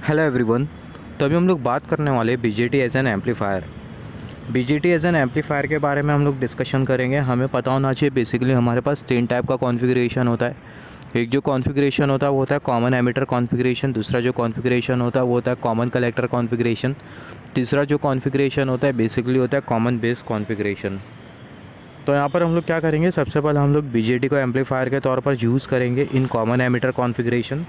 Hello everyone. तो अभी हम लोग बात करने वाले BJT as an amplifier. BJT as an amplifier के बारे में हम लोग डिस्कशन करेंगे। हमें पता होना चाहिए बेसिकली हमारे पास तीन टाइप का कॉन्फ़िगरेशन होता है। एक जो कॉन्फ़िगरेशन होता है वो होता है कॉमन एमिटर कॉन्फ़िगरेशन। दूसरा जो कॉन्फ़िगरेशन होता है वो होता है कॉमन कलेक्टर कॉन्फ़िगरेशन। तीसरा जो कॉन्फ़िगरेशन होता है बेसिकली होता है कॉमन बेस कॉन्फ़िगरेशन। तो यहाँ पर हम लोग क्या करेंगे, सबसे पहले हम लोग बीजेटी को एम्पलीफायर के तौर पर यूज़ करेंगे इन कॉमन एमिटर कॉन्फ़िगरेशन,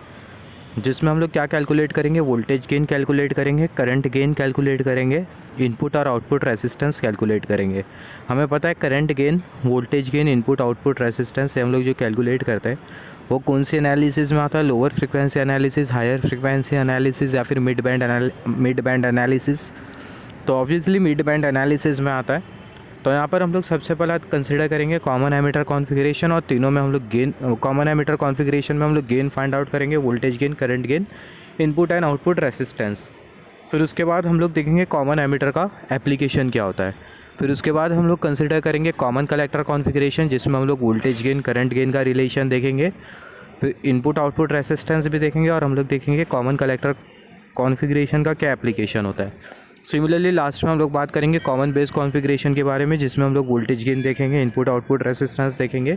जिसमें हम लोग क्या कैलकुलेट करेंगे, वोल्टेज गेन कैलकुलेट करेंगे, करंट गेन कैलकुलेट करेंगे, इनपुट और आउटपुट रेसिस्टेंस कैलकुलेट करेंगे। हमें पता है current gain, voltage gain, input output resistance से हम लोग जो कैलकुलेट करते हैं वो कौन सी एनालिसिस में आता है, lower frequency analysis, higher frequency analysis या फिर मिड बैंड एनालिसिस। तो ऑब्वियसली मिड बैंड एनालिसिस में आता है। तो यहाँ पर हम लोग सबसे पहले कंसिडर करेंगे कॉमन एमिटर कॉन्फ़िगरेशन, और तीनों में हम लोग गेन, कॉमन एमिटर कॉन्फ़िगरेशन में हम लोग गेन फाइंड आउट करेंगे, voltage gain, current gain, input and output resistance. फिर उसके बाद हम लोग देखेंगे कॉमन एमिटर का एप्लीकेशन क्या होता है। फिर उसके बाद हम लोग कंसिडर करेंगे कॉमन कलेक्टर कॉन्फ़िगरेशन, जिसमें हम लोग वोल्टेज गेन, करंट गेन का रिलेशन देखेंगे। फिर इनपुट आउटपुट रेसिस्टेंस भी देखेंगे, और हम लोग देखेंगे कॉमन कलेक्टर कॉन्फ़िगरेशन का क्या एप्लीकेशन होता है। सिमिलरली लास्ट में हम लोग बात करेंगे कॉमन बेस कॉन्फ़िगरेशन के बारे में, जिसमें हम लोग वोल्टेज गेन देखेंगे, इनपुट आउटपुट रेसिस्टेंस देखेंगे,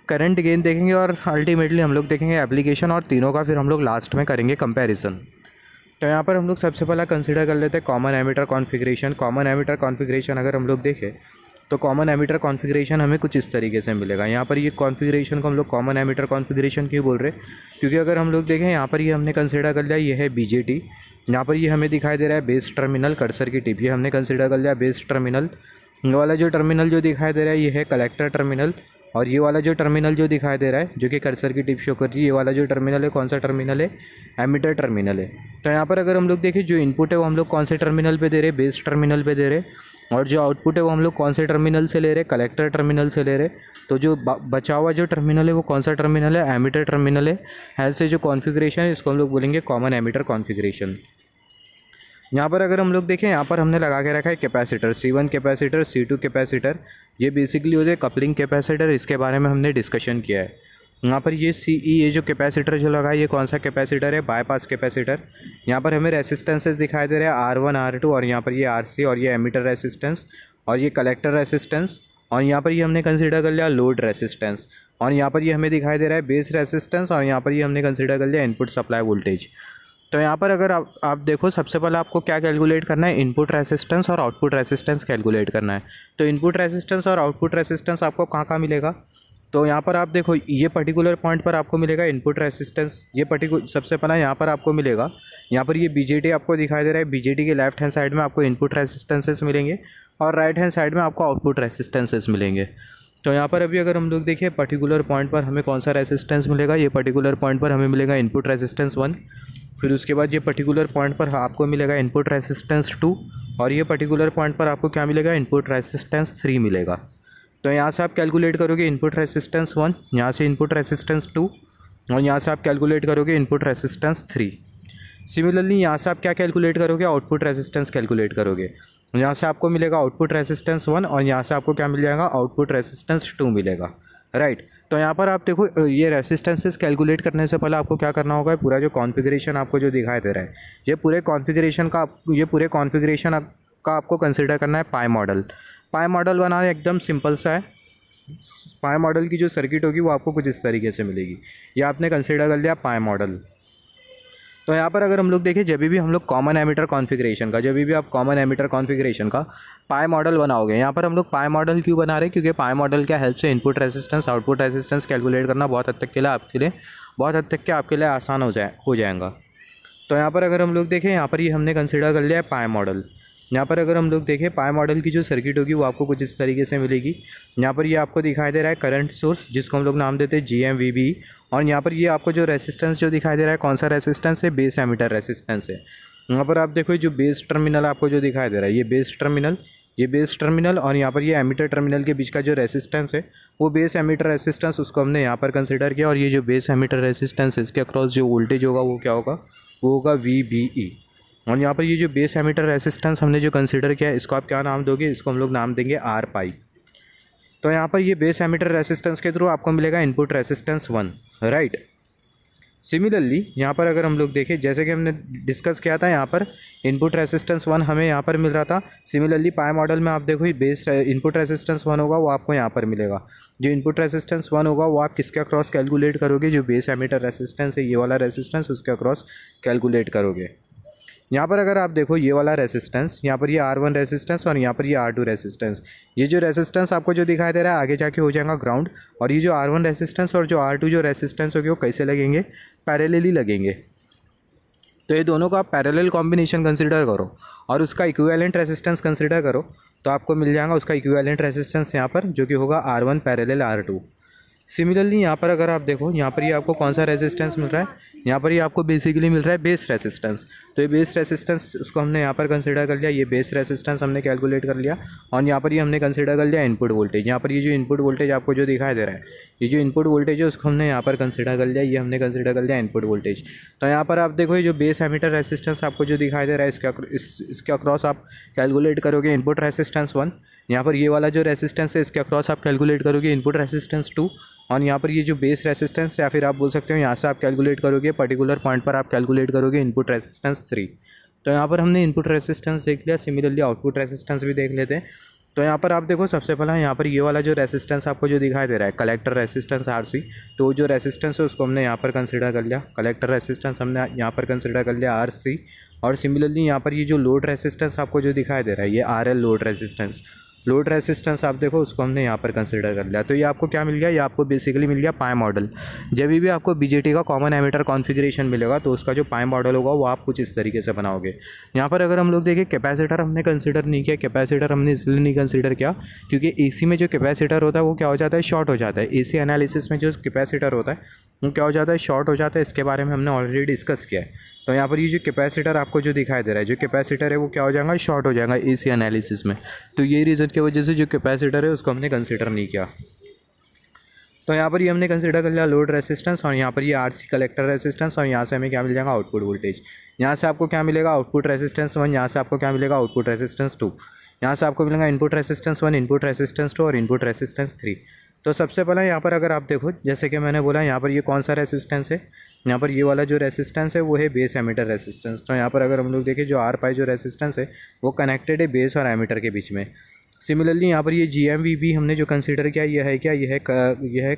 करंट गेन देखेंगे, और अल्टीमेटली हम लोग देखेंगे एप्लीकेशन, और तीनों का फिर हम लोग लास्ट में करेंगे कंपैरिजन। तो यहाँ पर हम लोग सबसे पहला कंसिडर कर लेते हैं common emitter configuration. Common emitter configuration अगर हम लोग देखें तो कॉमन एमिटर कॉन्फ़िगरेशन हमें कुछ इस तरीके से मिलेगा। यहाँ पर ये कॉन्फ़िगरेशन को हम लोग कॉमन एमिटर कॉन्फ़िगरेशन क्यों बोल रहे हैं, क्योंकि अगर हम लोग देखें यहाँ पर ये हमने कंसिडर कर लिया, ये है बीजेटी। यहाँ पर ये हमें दिखाई दे रहा है बेस टर्मिनल, कर्सर की टिप, ये हमने कंसिडर कर लिया बेस टर्मिनल। ये वाला जो टर्मिनल जो दिखाई दे रहा है ये है कलेक्टर टर्मिनल, और ये वाला जो टर्मिनल जो दिखाई दे रहा है जो कि कर्सर की टिप शो कर रही है, ये वाला जो टर्मिनल है कौन सा टर्मिनल है, एमिटर टर्मिनल है। तो यहाँ पर अगर हम लोग देखें जो इनपुट है वो हम लोग कौन से टर्मिनल पे दे रहे हैं, बेस टर्मिनल पे दे रहे हैं, और जो आउटपुट है वो हम लोग कौन से टर्मिनल से ले रहे हैं, कलेक्टर टर्मिनल से ले रहे हैं। तो जो बचा हुआ जो टर्मिनल है वो कौन सा टर्मिनल है, एमिटर टर्मिनल है। ऐसे जो कॉन्फ़िगरेशन है इसको हम लोग बोलेंगे कॉमन एमिटर कॉन्फ़िगरेशन। यहाँ पर अगर हम लोग देखें, यहाँ पर हमने लगा के रखा है capacitor, C1 capacitor, C2 capacitor. ये बेसिकली होते हैं कपलिंग कैपेसिटर, इसके बारे में हमने डिस्कशन किया है। यहाँ पर ये CE, ये जो कैपेसिटर जो लगा है ये कौन सा कैपेसिटर है, बाईपास कैपेसिटर। यहाँ पर हमें रेसिस्टेंसेस दिखाई दे रहे हैं R1, R2, और यहाँ पर ये RC, और ये एमिटर रेसिस्टेंस, और ये कलेक्टर रेसिस्टेंस, और यहाँ पर ये हमने कंसिडर कर लिया लोड रेसिस्टेंस, और यहाँ पर ये हमें दिखाई दे रहा है बेस रेसिस्टेंस, और यहाँ पर ये हमने कंसिडर कर लिया इनपुट सप्लाई वोल्टेज। तो यहाँ पर अगर आप देखो, सबसे पहले आपको क्या कैलकुलेट करना है, इनपुट रेसिस्टेंस और आउटपुट रेसिस्टेंस कैलकुलेट करना है। तो इनपुट रेसिस्टेंस और आउटपुट रेसिस्टेंस आपको कहाँ कहाँ मिलेगा, तो यहाँ पर आप देखो ये पर्टिकुलर पॉइंट पर आपको मिलेगा इनपुट रेसिस्टेंस। ये सबसे पहला यहाँ पर आपको मिलेगा, यहाँ पर ये बीजेटी आपको दिखाई दे रहा है। बीजेटी के लेफ्ट हैंड साइड में आपको इनपुट रेसिस्टेंसेस मिलेंगे, और राइट हैंड साइड में आपको आउटपुट रेसिस्टेंसेस मिलेंगे। तो यहाँ पर अभी अगर हम लोग देखें पर्टिकुलर पॉइंट पर हमें कौन सा रेसिस्टेंस मिलेगा, ये पर्टिकुलर पॉइंट पर हमें मिलेगा इनपुट रेसिस्टेंस 1। फिर उसके बाद ये पर्टिकुलर पॉइंट पर आपको मिलेगा इनपुट रेसिस्टेंस 2, और ये पर्टिकुलर पॉइंट पर आपको क्या मिलेगा, इनपुट रेसिस्टेंस 3 मिलेगा। तो यहाँ से आप कैलकुलेट करोगे इनपुट रेसिस्टेंस 1, यहाँ से इनपुट रेसिस्टेंस 2, और यहाँ से आप कैलकुलेट करोगे इनपुट रेसिस्टेंस 3। सिमिलरली यहाँ से आप क्या कैलकुलेट करोगे, आउटपुट रेसिस्टेंस कैलकुलेट करोगे। यहाँ से आपको मिलेगा आउटपुट रेसिस्टेंस 1, और यहाँ से आपको क्या मिल जाएगा, आउटपुट रेसिस्टेंस 2 मिलेगा, राइट। तो यहाँ पर आप देखो ये रेसिस्टेंसेस कैलकुलेट करने से पहले आपको क्या करना होगा, पूरा जो कॉन्फ़िगरेशन आपको जो दिखाई दे रहा है ये पूरे कॉन्फ़िगरेशन का आपको कंसिडर करना है पाई मॉडल। पाई मॉडल बनाना एकदम सिंपल सा है। पाई मॉडल की जो सर्किट होगी वो आपको कुछ इस तरीके से मिलेगी। ये आपने कंसिडर कर लिया पाई मॉडल। तो यहाँ पर अगर हम लोग देखें, जब भी हम लोग कॉमन एमिटर कॉन्फ़िगरेशन का, जब भी आप कॉमन एमिटर कॉन्फ़िगरेशन का पाई मॉडल बनाओगे, यहाँ पर हम लोग पाई मॉडल क्यों बना रहे हैं, क्योंकि पाई मॉडल क्या हेल्प से input resistance output resistance calculate करना बहुत हद तक आपके लिए आसान हो जाएगा। तो यहाँ पर अगर हम लोग देखें, यहाँ पर ये हमने कंसिडर कर लिया है पाई मॉडल। यहाँ पर अगर हम लोग देखें पाई मॉडल की जो सर्किट होगी वो आपको कुछ इस तरीके से मिलेगी। यहाँ पर ये आपको दिखाई दे रहा है करंट सोर्स, जिसको हम लोग नाम देते हैं GMVB, और यहाँ पर ये आपको जो रेसिस्टेंस जो दिखाई दे रहा है कौन सा रेसिस्टेंस है, बेस एमिटर रेसिस्टेंस है। यहाँ पर आप देखो जो बेस टर्मिनल आपको जो दिखाई दे रहा है ये बेस टर्मिनल, और यहाँ पर ये एमिटर टर्मिनल के बीच का जो रेसिस्टेंस है वो बेस एमिटर रेसिस्टेंस, उसको हमने यहाँ पर कंसिडर किया। और ये जो बेस एमिटर रेसिस्टेंस है इसके अक्रॉस जो वोल्टेज होगा वो क्या होगा, वो होगा VBE। और यहाँ पर ये जो बेस एमिटर रेसिस्टेंस हमने जो कंसिडर किया है इसको आप क्या नाम दोगे, इसको हम लोग नाम देंगे R पाई। तो यहाँ पर ये बेस एमिटर रेसिस्टेंस के थ्रू आपको मिलेगा इनपुट रेसिस्टेंस 1, राइट। सिमिलरली यहाँ पर अगर हम लोग देखें, जैसे कि हमने डिस्कस किया था, यहाँ पर इनपुट रेसिस्टेंस 1 हमें यहाँ पर मिल रहा था। सिमिलरली पाई मॉडल में आप देखो ये बेस इनपुट रेसिस्टेंस 1 होगा वो आपको यहाँ पर मिलेगा। जो इनपुट रेसिस्टेंस 1 होगा वो आप किसके अक्रॉस कैलकुलेट करोगे, जो बेस एमीटर रेसिस्टेंस है ये वाला रेसिस्टेंस, उसके अक्रॉस कैलकुलेट करोगे। यहाँ पर अगर आप देखो ये वाला रेसिस्टेंस, यहाँ पर ये R1 रेसिस्टेंस और यहाँ पर ये R2 रेसिस्टेंस, ये जो रेसिस्टेंस आपको जो दिखाई दे रहा है आगे जाके हो जाएगा ग्राउंड। और ये जो R1 रेसिस्टेंस और जो R2 जो रेसिस्टेंस होगी वो कैसे लगेंगे, पैरेलली लगेंगे। तो ये दोनों का आप पैरेलल कॉम्बिनेशन कंसिडर करो और उसका इक्विवेलेंट रेसिस्टेंस कंसिडर करो तो आपको मिल जाएगा उसका इक्विवेलेंट रेसिस्टेंस यहाँ पर, जो कि होगा R1 पैरेलल R2। सिमिलरली यहाँ पर अगर आप देखो, यहाँ पर ये आपको कौन सा रेजिस्टेंस मिल रहा है, यहाँ पर ये आपको बेसिकली मिल रहा है बेस रेजिस्टेंस। तो ये बेस रेजिस्टेंस उसको हमने यहाँ पर कंसिडर कर लिया, ये बेस रेजिस्टेंस हमने कैलकुलेट कर लिया। और यहाँ पर ये हमने कंसिडर कर लिया इनपुट वोल्टेज। यहाँ पर ये जो इनपुट वोल्टेज आपको जो दिखाई दे रहा है, ये जो इनपुट वोल्टेज है उसको हमने यहाँ पर कंसिडर कर लिया, ये हमने कंसिडर कर लिया इनपुट वोल्टेज। तो यहाँ पर आप देखो ये जो बेस एमीटर रेजिस्टेंस आपको जो दिखाई दे रहा है इसके अक्रॉस आप कैलकुलेट करोगे इनपुट रेजिस्टेंस 1। यहाँ पर ये वाला जो रेजिस्टेंस है इसके अक्रॉस आप कैलकुलेट करोगे इनपुट रेजिस्टेंस 2। और यहाँ पर ये जो बेस रेजिस्टेंस या फिर आप बोल सकते हो यहाँ से आप कैलकुलेट करोगे पर्टिकुलर पॉइंट पर आप कैलकुलेट करोगे इनपुट रेजिस्टेंस 3। तो यहाँ पर हमने इनपुट रेजिस्टेंस देख लिया, सिमिलरली आउटपुट रेजिस्टेंस भी देख लेते हैं। तो यहाँ पर आप देखो सबसे पहला यहाँ पर ये वाला जो रेजिस्टेंस आपको जो दिखाई दे रहा है कलेक्टर रेजिस्टेंस RC, तो जो रेजिस्टेंस है उसको हमने यहाँ पर कंसिडर कर लिया, कलेक्टर रेजिस्टेंस हमने यहाँ पर कंसिडर कर लिया RC। और सिमिलरली यहाँ पर ये जो लोड रेजिस्टेंस आपको जो दिखाई दे रहा है ये RL लोड रेजिस्टेंस आप देखो उसको हमने यहाँ पर कंसिडर कर लिया। तो ये आपको क्या मिल गया, ये आपको बेसिकली मिल गया पाई मॉडल। जब भी आपको बीजेटी का कॉमन एमीटर कॉन्फ़िगरेशन मिलेगा तो उसका जो पाई मॉडल होगा वो आप कुछ इस तरीके से बनाओगे। यहाँ पर अगर हम लोग देखें कैपेसिटर हमने कंसिडर नहीं किया, कैपेसिटर हमने इसलिए नहीं कंसिडर किया क्योंकि AC में जो कैपेसिटर होता है वो क्या हो जाता है, शॉर्ट हो जाता है। AC एनालिसिस में जो कैपेसिटर होता है वो क्या हो जाता है, शॉर्ट हो जाता है। इसके बारे में हमने ऑलरेडी डिस्कस किया है। तो यहाँ पर ये जो कैपेसिटर आपको जो दिखाई दे रहा है, जो कैपेसिटर है वो क्या हो जाएगा, शॉर्ट हो जाएगा AC एनालिसिस में। तो ये रीज़न की वजह से जो कैपेसिटर है उसको हमने कंसिडर नहीं किया। तो यहाँ पर ये हमने कंसिडर कर लिया लोड रेजिस्टेंस और यहाँ पर ये RC कलेक्टर रेजिस्टेंस और यहाँ से हमें क्या मिल जाएगा, आउटपुट वोल्टेज। यहाँ से आपको क्या मिलेगा, आउटपुट रेजिस्टेंस 1, यहाँ से आपको क्या मिलेगा, आउटपुट रेजिस्टेंस 2। यहाँ से आपको मिलेगा इनपुट रेजिस्टेंस 1, इनपुट रेजिस्टेंस 2 और इनपुट रेजिस्टेंस 3। तो सबसे पहला यहाँ पर अगर आप देखो, जैसे कि मैंने बोला यहाँ पर ये कौन सा रेजिस्टेंस है, यहाँ पर ये वाला जो रेजिस्टेंस है वो है बेस एमीटर रेजिस्टेंस। तो यहाँ पर अगर हम लोग देखें जो R पाई जो रेजिस्टेंस है वो कनेक्टेड है बेस और एमीटर के बीच में। सिमिलरली यहाँ पर ये GMVB हमने जो कंसिडर किया ये है क्या, यह है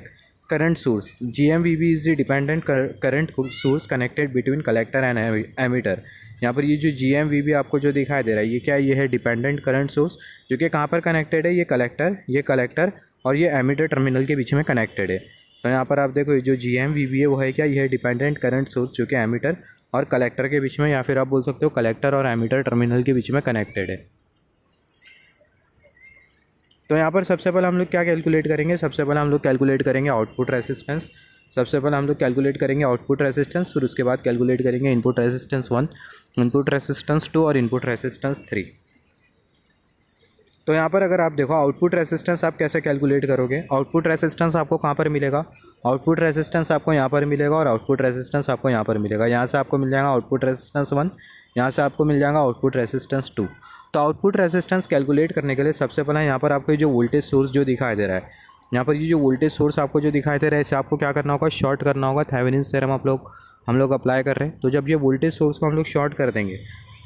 current source. GMVB is the dependent current source connected between collector and emitter. यहाँ पर ये जो GMVB आपको जो दिखाई दे रहा है ये क्या है, ये है डिपेंडेंट करंट सोर्स जो कि कहाँ पर कनेक्टेड है, ये कलेक्टर और ये एमीटर टर्मिनल के बीच में कनेक्टेड है। तो यहाँ पर आप देखो ये जो GMVB है वो है क्या, ये है डिपेंडेंट करंट सोर्स जो कि एमीटर और कलेक्टर के बीच में, या फिर आप बोल सकते हो कलेक्टर और एमीटर टर्मिनल के बीच में कनेक्टेड है। तो यहाँ पर सबसे पहले हम लोग क्या कैलकुलेट करेंगे, सबसे पहले हम लोग कैलकुलेट करेंगे आउटपुट रेजिस्टेंस। सबसे पहले हम लोग कैलकुलेट करेंगे आउटपुट रेजिस्टेंस, फिर उसके बाद कैलकुलेट करेंगे इनपुट रेजिस्टेंस 1, इनपुट रेजिस्टेंस 2 और इनपुट रेजिस्टेंस 3। तो यहाँ पर अगर आप देखो आउटपुट रेजिस्टेंस आप कैसे कैलकुलेट करोगे, आउटपुट रेजिस्टेंस आपको कहाँ पर मिलेगा, आउटपुट रेजिस्टेंस आपको यहाँ पर मिलेगा और आउटपुट रेजिस्टेंस आपको यहाँ पर मिलेगा। यहाँ से आपको मिल जाएगा आउटपुट रेजिस्टेंस 1, यहाँ से आपको मिल जाएगा आउटपुट रेजिस्टेंस 2। तो आउटपुट रेजिस्टेंस कैलकुलेट करने के लिए सबसे पहले यहाँ पर आपको ये जो वोल्टेज सोर्स जो दिखाई दे रहा है, यहाँ पर ये जो वोल्टेज सोर्स आपको जो दिखाई दे रहा है इसे आपको क्या करना होगा, शॉर्ट करना होगा। थेवेनिन्स थ्योरम हम लोग अप्लाई कर रहे हैं। तो जब ये वोल्टेज सोर्स को हम लोग शॉर्ट कर देंगे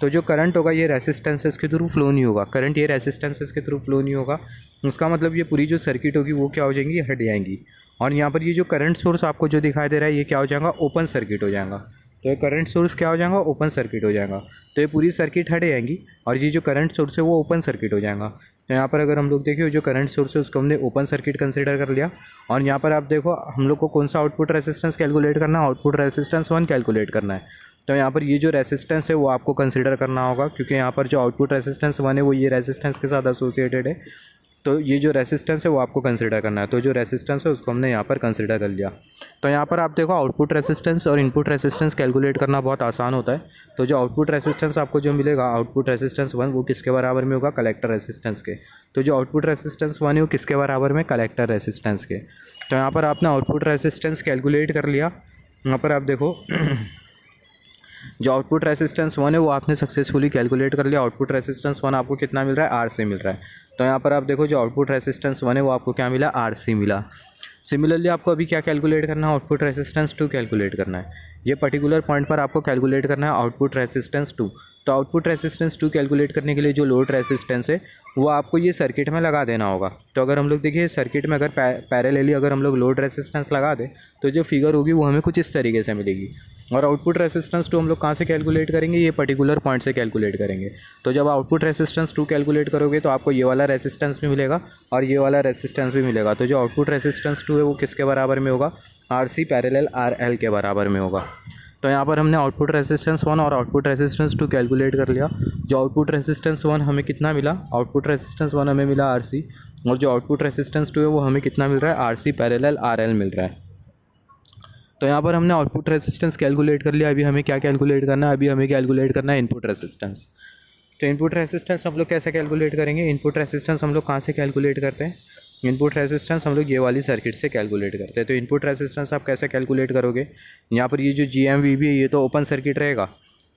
तो जो करंट होगा ये रेसिस्टेंसेस के थ्रू फ्लो नहीं होगा, करंट ये रेसिस्टेंसेस के थ्रू फ्लो नहीं होगा। उसका मतलब ये पूरी जो सर्किट होगी वो क्या हो जाएंगी, हट जाएंगी। और यहाँ पर ये जो करंट सोर्स आपको जो दिखाई दे रहा है ये क्या हो जाएगा, ओपन सर्किट हो जाएगा। तो ये करंट सोर्स क्या हो जाएगा, ओपन सर्किट हो जाएगा। तो ये पूरी सर्किट हट जाएंगी और ये जो करंट सोर्स है वो ओपन सर्किट हो जाएगा। तो यहाँ पर अगर हम लोग देखें जो करंट सोर्स है उसको हमने ओपन सर्किट कंसिडर कर लिया। और यहाँ पर आप देखो हम लोग को कौन सा आउटपुट रेजिस्टेंस कैलकुलेट करना है, आउटपुट रेजिस्टेंस 1 कैलकुलेट करना है। तो यहाँ पर ये जो रेजिस्टेंस है वो आपको कंसिडर करना होगा क्योंकि यहाँ पर जो आउटपुट रेजिस्टेंस 1 है वो ये रेजिस्टेंस के साथ एसोसिएटेड है। तो ये जो रेजिस्टेंस है वो आपको कंसिडर करना है। तो जो रेजिस्टेंस है उसको हमने यहाँ पर कंसिडर कर लिया। तो यहाँ पर आप देखो आउटपुट रेजिस्टेंस और इनपुट रेजिस्टेंस कैलकुलेट करना बहुत आसान होता है। तो जो आउटपुट रेजिस्टेंस आपको जो मिलेगा, आउटपुट रेजिस्टेंस 1 वो किसके बराबर में होगा, कलेक्टर रेजिस्टेंस के। तो जो आउटपुट रेजिस्टेंस 1 है वो किसके बराबर में, कलेक्टर रेजिस्टेंस के। तो यहाँ पर आपने आउटपुट रेजिस्टेंस कैलकुलेट कर लिया। यहाँ पर आप देखो जो आउटपुट रेजिस्टेंस 1 है वो आपने सक्सेसफुली कैलकुलेट कर लिया। आउटपुट रेजिस्टेंस 1 आपको कितना मिल रहा है, RC मिल रहा है। तो यहाँ पर आप देखो जो आउटपुट रेजिस्टेंस 1 है वो आपको क्या मिला, RC मिला। सिमिलरली आपको अभी क्या कैलकुलेट करना है, आउटपुट रेजिस्टेंस 2 कैलकुलेट करना है। ये पर्टिकुलर पॉइंट पर आपको कैलकुलेट करना है आउटपुट रेजिस्टेंस 2। तो आउटपुट रेजिस्टेंस 2 कैलकुलेट करने के लिए जो लोड रेजिस्टेंस है वो आपको ये सर्किट में लगा देना होगा। तो अगर हम लोग देखिए सर्किट में अगर पैरेलली अगर हम लोग लोड रेजिस्टेंस लगा दें तो जो फिगर होगी वो हमें कुछ इस तरीके से मिलेगी। और आउटपुट रेजिस्टेंस 2 हम लोग कहाँ से कैलकुलेट करेंगे, ये पर्टिकुलर पॉइंट से कैलकुलेट करेंगे। तो जब आउटपुट रेजिस्टेंस 2 कैलकुलेट करोगे तो आपको ये वाला रेजिस्टेंस भी मिलेगा और ये वाला रेजिस्टेंस भी मिलेगा। तो जो आउटपुट रेजिस्टेंस 2 है वो किसके बराबर में होगा, RC पैरेलल RL के बराबर में होगा। तो यहाँ पर हमने आउटपुट रेजिस्टेंस 1 और आउटपुट रेजिस्टेंस 2 कैलकुलेट कर लिया। जो आउटपुट रेजिस्टेंस 1 हमें कितना मिला, आउटपुट रेजिस्टेंस 1 हमें मिला RC, और जो आउटपुट रेजिस्टेंस 2 है वो हमें कितना मिल रहा है, RC पैरेलल RL मिल रहा है। तो यहाँ पर हमने आउटपुट रेजिस्टेंस कैलकुलेट कर लिया। अभी हमें क्या कैलकुलेट करना है, अभी हमें कैलकुलेट करना है इनपुट रेजिस्टेंस। तो इनपुट रेजिस्टेंस हम लोग कैसे कैलकुलेट करेंगे, इनपुट रेजिस्टेंस हम लोग कहाँ से कैलकुलेट करते हैं, इनपुट रेजिस्टेंस हम लोग ये वाली सर्किट से कैलकुलेट करते हैं। तो इनपुट रेजिस्टेंस आप कैसे कैलकुलेट करोगे, यहाँ पर ये जो GMVB है ये तो ओपन सर्किट रहेगा।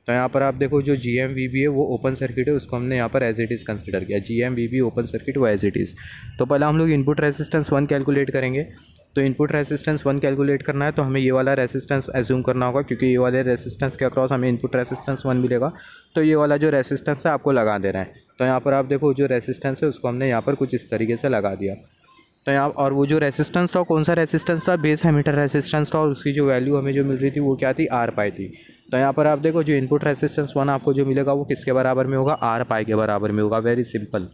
तो यहाँ पर आप देखो जो GMVB है वो ओपन सर्किट है, उसको हमने यहाँ पर एज इट इज़ कंसिडर किया। GMVB ओपन सर्किट वो एज इट इज़। तो पहले हम लोग इनपुट रेजिस्टेंस 1 कैलकुलेट करेंगे। तो इनपुट रेजिस्टेंस 1 कैलकुलेट करना है तो हमें ये वाला रेजिस्टेंस एज्यूम करना होगा, क्योंकि ये वाले रेजिस्टेंस के अक्रॉस हमें इनपुट रेजिस्टेंस 1 मिलेगा। तो ये वाला जो रेजिस्टेंस है आपको लगा देना है। तो यहाँ पर आप देखो जो रेजिस्टेंस है उसको हमने यहाँ पर कुछ इस तरीके से लगा दिया। तो यहाँ और वो जो रेजिस्टेंस था कौन सा रेजिस्टेंस था, बेस एमिटर रेजिस्टेंस था, और उसकी जो वैल्यू हमें जो मिल रही थी वो क्या थी, R पाई थी। तो यहाँ पर आप देखो जो इनपुट रेजिस्टेंस 1 आपको जो मिलेगा वो किसके बराबर में होगा, R पाई के बराबर में होगा। Very simple.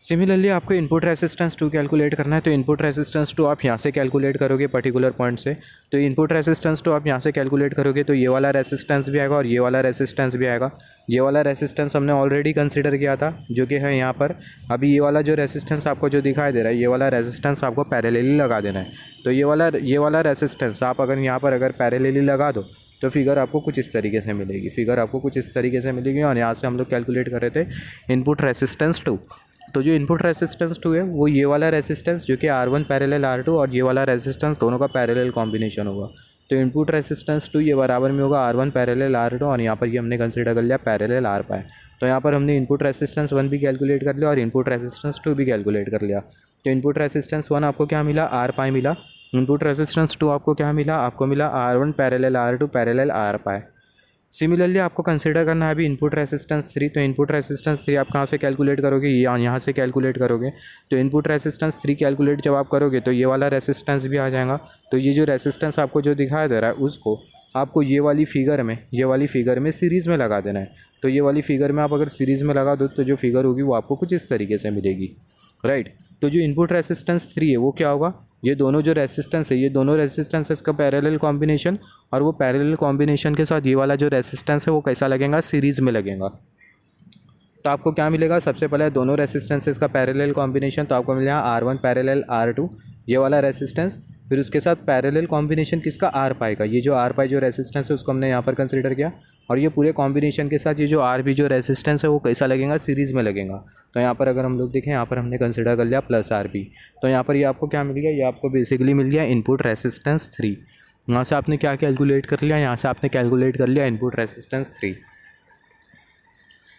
सिमिलरली आपको इनपुट रेजिस्टेंस 2 कैलकुलेट करना है। तो इनपुट रेजिस्टेंस 2 आप यहाँ से कैलकुलेट करोगे पर्टिकुलर पॉइंट से। तो इनपुट रेजिस्टेंस 2 आप यहाँ से कैलकुलेट करोगे तो ये वाला रेजिस्टेंस भी आएगा और ये वाला रेजिस्टेंस भी आएगा। ये वाला रेजिस्टेंस हमने ऑलरेडी कंसिडर किया था जो कि है यहाँ पर। अभी ये वाला जो रेजिस्टेंस आपको जो दिखाई दे रहा है ये वाला रेजिस्टेंस आपको पैरेलली लगा देना है। तो ये वाला रेजिस्टेंस आप अगर यहाँ पर अगर पैरेलली लगा दो तो फिगर आपको कुछ इस तरीके से मिलेगी, फिगर आपको कुछ इस तरीके से मिलेगी। और यहाँ से हम लोग कैलकुलेट कर रहे थे इनपुट रेजिस्टेंस 2। तो जो इनपुट रेजिस्टेंस 2 है वो ये वाला रेजिस्टेंस जो कि R1 पैरेलल R2 और ये वाला रेजिस्टेंस दोनों का पैरेलल कॉम्बिनेशन होगा। तो इनपुट रेजिस्टेंस 2 ये बराबर में होगा R1 पैरेलल R2 और यहाँ पर ये हमने कंसिडर कर लिया पैरेलल R पाई। तो यहाँ पर हमने इनपुट रेजिस्टेंस 1 भी कैलकुलेट कर लिया और इनपुट रेजिस्टेंस 2 भी कैलकुलेट कर लिया। तो इनपुट रेजिस्टेंस 1 आपको क्या मिला, R पाई मिला। इनपुट रेजिस्टेंस 2 आपको क्या मिला, आपको मिला R1 parallel R2 parallel R पाई। सिमिलरली आपको कंसिडर करना है अभी इनपुट रेजिस्टेंस 3। तो इनपुट रेजिस्टेंस 3 आप कहाँ से कैलकुलेट करोगे, यहाँ से कैलकुलेट करोगे। तो इनपुट रेजिस्टेंस 3 कैलकुलेट जब आप करोगे तो ये वाला रेजिस्टेंस भी आ जाएगा। तो ये जो रेजिस्टेंस आपको जो दिखाई दे रहा है उसको आपको ये वाली फिगर में सीरीज़ में लगा देना है। तो ये वाली फिगर में आप अगर सीरीज़ में लगा दो तो जो फिगर होगी वो आपको कुछ इस तरीके से मिलेगी, राइट। तो जो इनपुट रेजिस्टेंस 3 है वो क्या होगा, ये दोनों जो रेजिस्टेंस है ये दोनों रेजिस्टेंसेस का पैरेलल कॉम्बिनेशन, और वो पैरेलल कॉम्बिनेशन के साथ ये वाला जो रेजिस्टेंस है वो कैसा लगेगा, सीरीज़ में लगेगा। तो आपको क्या मिलेगा, सबसे पहले दोनों रेजिस्टेंसेस का पैरेलल कॉम्बिनेशन। तो आपको मिलेगा R1 पैरेलल R2 ये वाला रेजिस्टेंस, फिर उसके साथ पैरेलल कॉम्बिनेशन किसका, R पाई का। ये जो R पाई जो रेजिस्टेंस है उसको हमने यहाँ पर कंसिडर किया, और ये पूरे कॉम्बिनेशन के साथ ये जो RB जो रेजिस्टेंस है वो कैसा लगेगा, सीरीज़ में लगेगा। तो यहाँ पर अगर हम लोग देखें यहाँ पर हमने कंसिडर कर लिया प्लस RB। तो यहाँ पर ये आपको क्या मिल गया, ये आपको बेसिकली मिल गया इनपुट रेजिस्टेंस 3। यहाँ से आपने क्या कैलकुलेट कर लिया, यहाँ से आपने कैलकुलेट कर लिया इनपुट रेजिस्टेंस 3।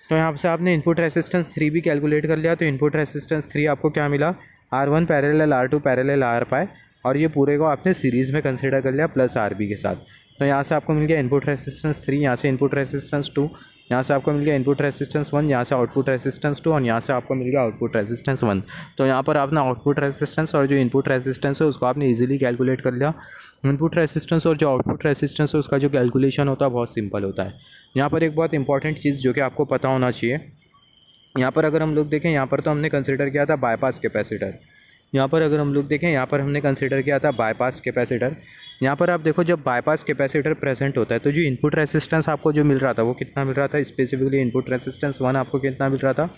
तो यहाँ से आपने इनपुट रेजिस्टेंस 3 भी कैलकुलेट कर लिया। तो इनपुट रेजिस्टेंस 3 आपको क्या मिला, R1 parallel R2 parallel R पाई, और ये पूरे को आपने सीरीज़ में कंसिडर कर लिया प्लस RB के साथ। तो यहाँ से आपको मिल गया इनपुट रेजिस्टेंस 3, यहाँ से इनपुट रेजिस्टेंस 2, यहाँ से आपको मिल गया इनपुट रेजिस्टेंस 1, यहाँ से आउटपुट रेजिस्टेंस 2, और यहाँ से आपको मिल गया आउटपुट रेजिस्टेंस 1। तो यहाँ पर आपने आउटपुट रेजिस्टेंस और जो इनपुट रेजिस्टेंस है उसको आपने इजीली कैलकुलेट कर लिया। इनपुट रेजिस्टेंस और जो आउटपुट रेजिस्टेंस है उसका जो कैलकुलेशन होता है बहुत सिंपल होता है। यहाँ पर एक बहुत इंपॉर्टेंट चीज़ जो कि आपको पता होना चाहिए, यहाँ पर अगर हम लोग देखें यहाँ पर तो हमने कंसिडर किया था बाईपास कैपेसिटर। यहाँ पर अगर हम लोग देखें यहाँ पर हमने कंसिडर किया था बाईपास कैपेसिटर। यहाँ पर आप देखो जब बाईपास कैपेसिटर प्रेजेंट होता है तो जो इनपुट रेजिस्टेंस आपको जो मिल रहा था वो कितना मिल रहा था, स्पेसिफिकली इनपुट रेजिस्टेंस 1 आपको कितना मिल रहा था,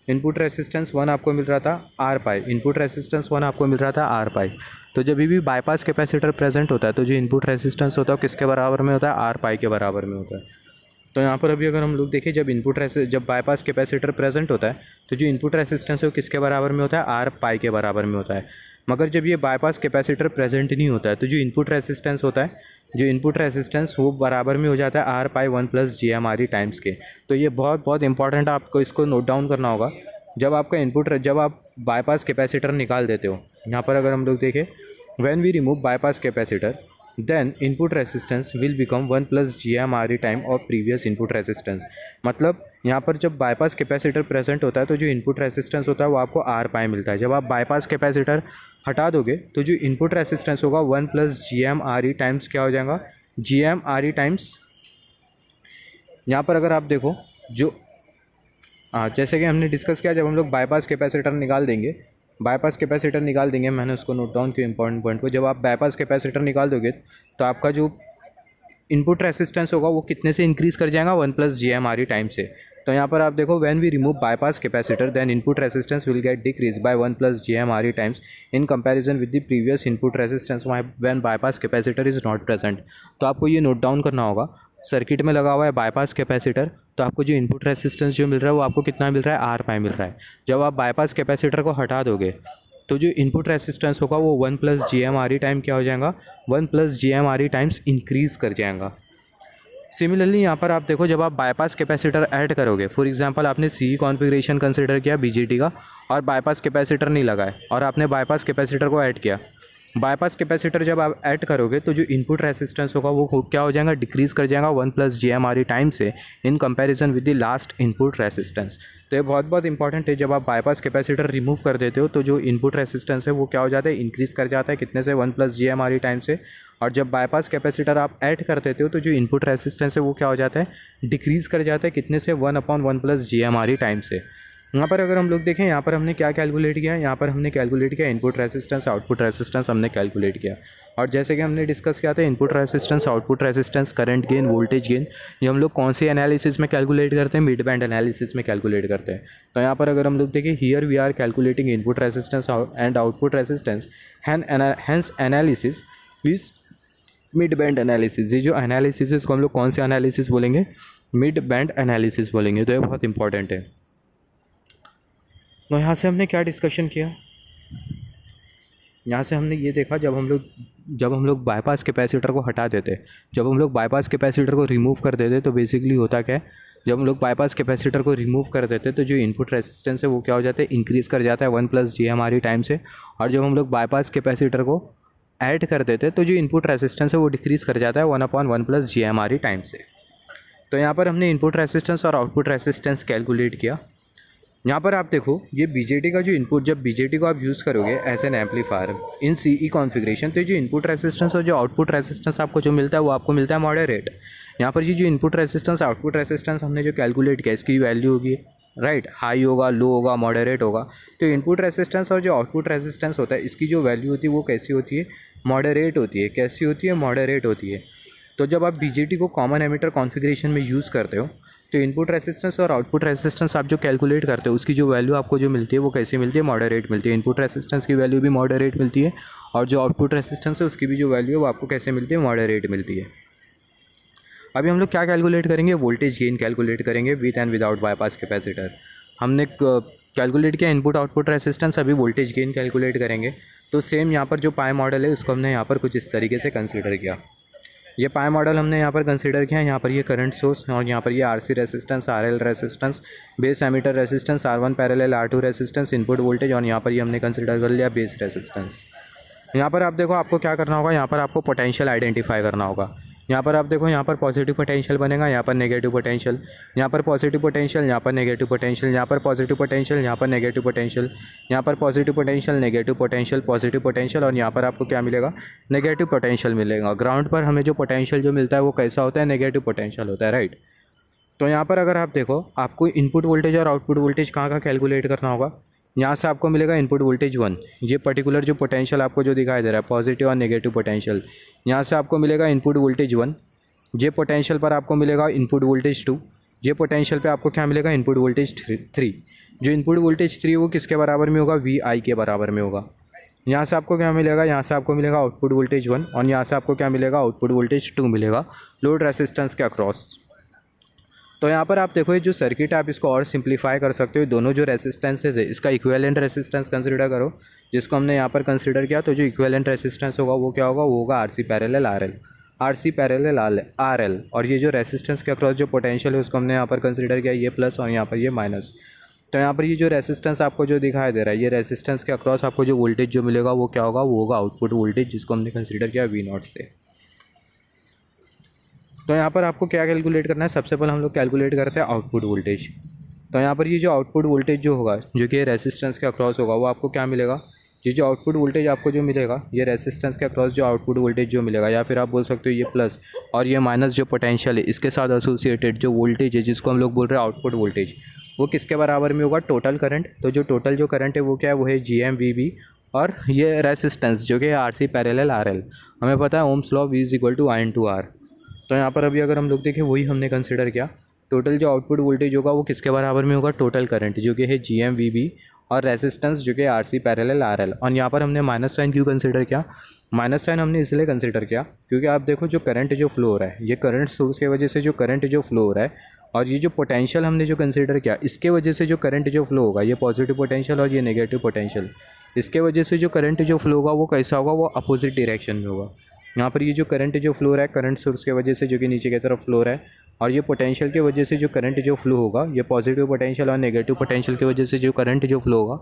इनपुट रेजिस्टेंस 1 आपको मिल रहा था R पाई। इनपुट रेजिस्टेंस 1 आपको मिल रहा था R पाई। तो जब भी बाईपास कैपेसिटर प्रेजेंट होता है तो जो इनपुट रेजिस्टेंस होता है किसके बराबर में होता है, R पाई के बराबर में होता है। तो यहाँ पर अभी अगर हम लोग देखें जब बाईपास कैपेसिटर प्रेजेंट होता है तो जो इनपुट रेजिस्टेंस है वो किसके बराबर में होता है, R पाई के बराबर में होता है। मगर जब ये बाईपास कैपेसिटर प्रेजेंट नहीं होता है तो जो इनपुट रेजिस्टेंस होता है, जो इनपुट रेजिस्टेंस वो बराबर में हो जाता है R पाई 1 प्लस GMRE टाइम्स के। तो ये बहुत बहुत इंपॉर्टेंट, आपको इसको नोट डाउन करना होगा। जब आप बाईपास कैपेसिटर निकाल देते हो यहाँ पर अगर हम लोग देखें, when we remove bypass capacitor then input resistance will become 1 plus GMRE time of previous input resistance. मतलब यहाँ पर जब बाईपास कैपेसिटर प्रेजेंट होता है तो जो इनपुट रेसिस्टेंस होता है वो आपको R पाई मिलता है। जब आप बाईपास कैपेसिटर हटा दोगे तो जो इनपुट रेसिस्टेंस होगा 1 प्लस GMRE टाइम्स क्या हो जाएगा, GMRE टाइम्स। यहाँ पर अगर आप देखो जो जैसे कि हमने डिस्कस किया, जब हम लोग बाईपास कैपेसिटर निकाल देंगे, मैंने उसको नोट डाउन किया इंपॉर्टेंट पॉइंट को। जब आप बाईपास कैपेसिटर निकाल दोगे तो आपका जो इनपुट रेसिस्टेंस होगा वो कितने से इंक्रीज़ कर जाएगा, 1 प्लस GMRE टाइम से। तो यहाँ पर आप देखो, when we remove bypass capacitor then input resistance will get decrease by 1 plus GMRE times in comparison with the previous input resistance when bypass capacitor is not present. तो आपको ये note down करना होगा, सर्किट में लगा हुआ है bypass capacitor, तो आपको जो इनपुट रेसिस्टेंस जो मिल रहा है वो आपको कितना मिल रहा है, R पाई मिल रहा है। जब आप बाईपास कैपेसिटर को हटा दोगे तो जो इनपुट रेसिस्टेंस होगा वो 1 प्लस GMRE टाइम क्या हो जाएगा, 1 प्लस GMRE टाइम्स इंक्रीज़ कर जाएगा। सिमिलरली यहाँ पर आप देखो, जब आप बाईपास कैपेसिटर ऐड करोगे, फॉर एग्जांपल आपने CE कॉन्फ़िगरेशन कंसिडर किया BJT का और बाईपास कैपेसिटर नहीं लगाए और आपने बाईपास कैपेसिटर को ऐड किया, बाईपास कैपेसिटर जब आप ऐड करोगे तो जो इनपुट रेसिस्टेंस होगा वो क्या हो जाएगा, डिक्रीज़ कर जाएगा 1 प्लस GMRE टाइम से इन comparison with the last input resistance. तो ये बहुत इंपॉर्टेंट है। जब आप बाईपास कैपेसिटर रिमूव कर देते हो तो जो इनपुट रेसिस्टेंस है वो क्या हो जाता है, इंक्रीज़ कर जाता है, कितने से, 1 प्लस GMRE टाइम से। और जब बाईपास कैपेसिटर आप ऐड कर देते हो तो जो इनपुट रेसिस्टेंस है वो क्या हो जाता है, डिक्रीज़ कर जाता है, कितने से, 1/1 प्लस GMRE टाइम से। यहाँ पर अगर हम लोग देखें, यहाँ पर हमने क्या कैलकुलेट किया, यहाँ पर हमने कैलकुलेट किया इनपुट रेसिस्टेंस, आउटपुट रेसिस्टेंस हमने कैलकुलेट किया। और जैसे कि हमने डिस्कस किया था, input resistance, output resistance, current gain, voltage gain, ये हम लोग कौन सी एनालिसिस में कैलकुलेट करते हैं, मिड बैंड एनालिसिस में कैलकुलेट करते हैं। तो यहाँ पर अगर हम लोग देखें, here we are calculating input resistance and output resistance, hence analysis is mid band analysis. ये जो एनालिसिस है इसको हम लोग कौन से एनालिसिस बोलेंगे, मिड बैंड एनालिसिस बोलेंगे। तो ये बहुत इंपॉर्टेंट है। तो यहाँ से हमने क्या डिस्कशन किया, यहाँ से हमने ये देखा, जब हम लोग बाईपास कैपेसिटर को हटा देते, जब हम लोग बाईपास कैपेसिटर को रिमूव कर देते तो बेसिकली होता क्या है, जब हम लोग बाईपास कैपेसिटर को रिमूव कर देते तो जो इनपुट रेसिस्टेंस है वो क्या हो जाता है, इंक्रीज़ कर जाता है 1 प्लस GMRE टाइम से। और जब हम लोग बाईपास कैपेसिटर को ऐड कर देते तो जो इनपुट रेसिस्टेंस है वो डिक्रीज़ कर जाता है 1/1 प्लस GMRE टाइम से। तो यहाँ पर हमने इनपुट रेसिस्टेंस और आउटपुट रेसिस्टेंस कैलकुलेट किया। यहाँ पर आप देखो, ये BJT का जो इनपुट, जब BJT को आप यूज़ करोगे as an amplifier in CE configuration, तो जो इनपुट रेसिस्टेंस और जो आउटपुट रेसिस्टेंस आपको जो मिलता है वो आपको मिलता है मॉडरेट। यहाँ पर ये जो इनपुट रेसिस्टेंस, आउटपुट रेसिस्टेंस हमने जो कैलकुलेट किया, इसकी वैल्यू होगी, राइट, हाई होगा, लो होगा, मॉडरेट होगा। तो इनपुट रेसिस्टेंस और जो आउटपुट रेसिस्टेंस होता है इसकी जो वैल्यू होती है वो कैसी होती है, मॉडरेट होती है। कैसी होती है, मॉडरेट होती है। तो जब आप BJT को कॉमन एमिटर कॉन्फ़िगरेशन में यूज़ करते हो तो इनपुट रेसिस्टेंस और आउटपुट रेसिस्टेंस आप जो कैलकुलेट करते हो उसकी जो वैल्यू आपको जो मिलती है वो कैसे मिलती है, मॉडरेट मिलती है। इनपुट रेसिस्टेंस की वैल्यू भी मॉडरेट मिलती है और जो आउटपुट रेसिस्टेंस है उसकी भी जो वैल्यू है वो आपको कैसे मिलती है, मॉडरेट मिलती है। अभी हम लोग क्या कैलकुलेट करेंगे, वोल्टेज गेन कैलकुलेट करेंगे with and without bypass capacitor. हमने कैलकुलेट किया इनपुट आउटपुट रेसिस्टेंस, अभी वोल्टेज गेन कैलकुलेट करेंगे। तो सेम यहाँ पर जो पाई मॉडल है उसको हमने यहाँ पर कुछ इस तरीके से कंसिडर किया। ये पाई मॉडल हमने यहाँ पर कंसीडर किया है। यहाँ पर ये करंट सोर्स और यहाँ पर ये RC resistance, RL resistance, base emitter resistance, R1 parallel, R2 resistance, input voltage, और यहाँ पर ये हमने कंसीडर कर लिया बेस रेसिस्टेंस। यहाँ पर आप देखो, आपको क्या करना होगा, यहाँ पर आपको पोटेंशियल आइडेंटिफाई करना होगा। यहाँ पर आप देखो, यहाँ पर पॉजिटिव पोटेंशियल बनेगा, यहाँ पर नेगेटिव पोटेंशियल, यहाँ पर पॉजिटिव पोटेंशियल, यहाँ पर नेगेटिव पोटेंशियल, यहाँ पर पॉजिटिव पोटेंशियल, यहाँ पर नेगेटिव पोटेंशियल, यहाँ पर positive potential, negative potential, positive potential, और यहाँ पर आपको क्या मिलेगा, नेगेटिव पोटेंशियल मिलेगा। ग्राउंड पर हमें जो पोटेंशियल जो मिलता है वो कैसा होता है, नेगेटिव पोटेंशियल होता है, राइट। तो यहाँ पर अगर आप देखो, आपको इनपुट वोल्टेज और आउटपुट वोल्टेज कहाँ कैलकुलेट करना होगा। यहाँ से आपको मिलेगा इनपुट वोल्टेज 1, ये पर्टिकुलर जो पोटेंशियल आपको जो दिखाई दे रहा है, पॉजिटिव और नेगेटिव पोटेंशियल। यहाँ से आपको मिलेगा इनपुट वोल्टेज 1, ये पोटेंशियल पर आपको मिलेगा इनपुट वोल्टेज 2, ये पोटेंशियल पे आपको क्या मिलेगा, इनपुट वोल्टेज 3। जो इनपुट वोल्टेज 3 वो किसके बराबर में होगा, VI के बराबर में होगा। यहाँ से आपको क्या मिलेगा, यहाँ से आपको मिलेगा आउटपुट वोल्टेज 1 और यहाँ से आपको क्या मिलेगा, आउटपुट वोल्टेज 2 मिलेगा लोड रेसिस्टेंस के अक्रॉस। तो यहाँ पर आप देखो, ये जो सर्किट है आप इसको और सिंप्लीफाई कर सकते हो। दोनों जो रेसिस्टेंसेज है इसका इक्विवेलेंट रेसिस्टेंस कंसीडर करो, जिसको हमने यहाँ पर कंसीडर किया। तो जो इक्विवेलेंट रेसिस्टेंस होगा वो क्या होगा, वो होगा RC parallel RL, RC parallel RL। और ये जो रेसिस्टेंस के अक्रॉस जो पोटेंशियल है उसको हमने यहाँ पर कंसीडर किया, ये प्लस और यहाँ पर ये माइनस। तो यहाँ पर ये जो रेसिस्टेंस आपको जो दिखाई दे रहा है, ये रेसिस्टेंस के अक्रॉस आपको जो वोल्टेज जो मिलेगा वो क्या होगा, वो होगा आउटपुट वोल्टेज, जिसको हमने कंसीडर किया V0 से। तो यहाँ पर आपको क्या कैलकुलेट करना है, सबसे पहले हम लोग कैलकुलेट करते हैं आउटपुट वोल्टेज। तो यहाँ पर ये जो आउटपुट वोल्टेज जो होगा, जो कि रेसिस्टेंस के अक्रॉस होगा, वो आपको क्या मिलेगा, ये जो आउटपुट वोल्टेज आपको जो मिलेगा, ये रेसिस्टेंस के अक्रॉस जो आउटपुट वोल्टेज जो मिलेगा, या फिर आप बोल सकते हो ये प्लस और ये माइनस जो पोटेंशियल है, इसके साथ एसोसिएटेड जो वोल्टेज है, जिसको हम लोग बोल रहे हैं आउटपुट वोल्टेज, वो किसके बराबर में होगा, टोटल करंट। तो जो टोटल जो करंट है वो क्या है, वो है GMVB, और ये रेसिस्टेंस जो कि RC पैरेलल RL। हमें पता है ओम्स लॉ V = I/R। तो यहाँ पर अभी अगर हम लोग देखें, वही हमने कंसिडर किया, टोटल जो आउटपुट वोल्टेज होगा वो किसके बराबर में होगा, टोटल करंट जो कि है GMVB, और रेसिस्टेंस जो कि RC पैरेलल RL। और यहाँ पर हमने माइनस साइन क्यों कंसिडर किया, माइनस साइन हमने इसलिए कंसिडर किया क्योंकि आप देखो जो करंट जो फ्लो हो रहा है, ये करंट सोर्स की वजह से जो करंट जो फ्लो हो रहा है, और ये जो पोटेंशियल हमने जो कंसिडर किया, इसके वजह से जो करंट जो फ्लो होगा, ये पॉजिटिव पोटेंशियल और ये नेगेटिव पोटेंशियल, इसके वजह से जो करंट जो फ्लो होगा वो कैसा होगा, वो अपोजिट डायरेक्शन में होगा। यहाँ पर ये जो करंट जो फ्लो हो रहा है, करंट सोर्स की वजह से जो कि नीचे की तरफ फ्लो हो रहा है, और ये पोटेंशियल की वजह से जो करंट जो फ्लो होगा, ये पॉजिटिव पोटेंशियल और नेगेटिव पोटेंशियल की वजह से जो करंट जो फ्लो होगा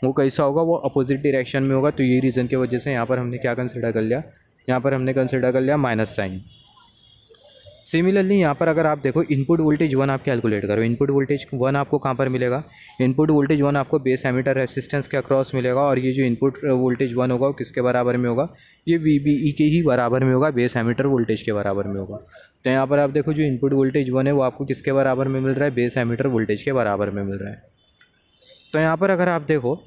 वो कैसा होगा, वो अपोजिट डायरेक्शन में होगा। तो ये रीज़न की वजह से यहाँ पर हमने क्या कंसिडर कर लिया, यहाँ पर हमने कंसिडर कर लिया माइनस साइन। सिमिलरली यहाँ पर अगर आप देखो इनपुट वोल्टेज 1 आप कैलकुलेट करो, इनपुट वोल्टेज 1 आपको कहाँ पर मिलेगा, इनपुट वोल्टेज 1 आपको बेस एमीटर रेसिस्टेंस के अक्रॉस मिलेगा, और ये जो इनपुट वोल्टेज 1 होगा वो किसके बराबर में होगा, ये VBE के ही बराबर में होगा, बेस एमीटर वोल्टेज के बराबर में होगा। तो यहाँ पर आप देखो जो इनपुट वोल्टेज 1 है वो आपको किसके बराबर में मिल रहा है, बेस एमीटर वोल्टेज के बराबर में मिल रहा है। तो यहाँ पर अगर आप देखो,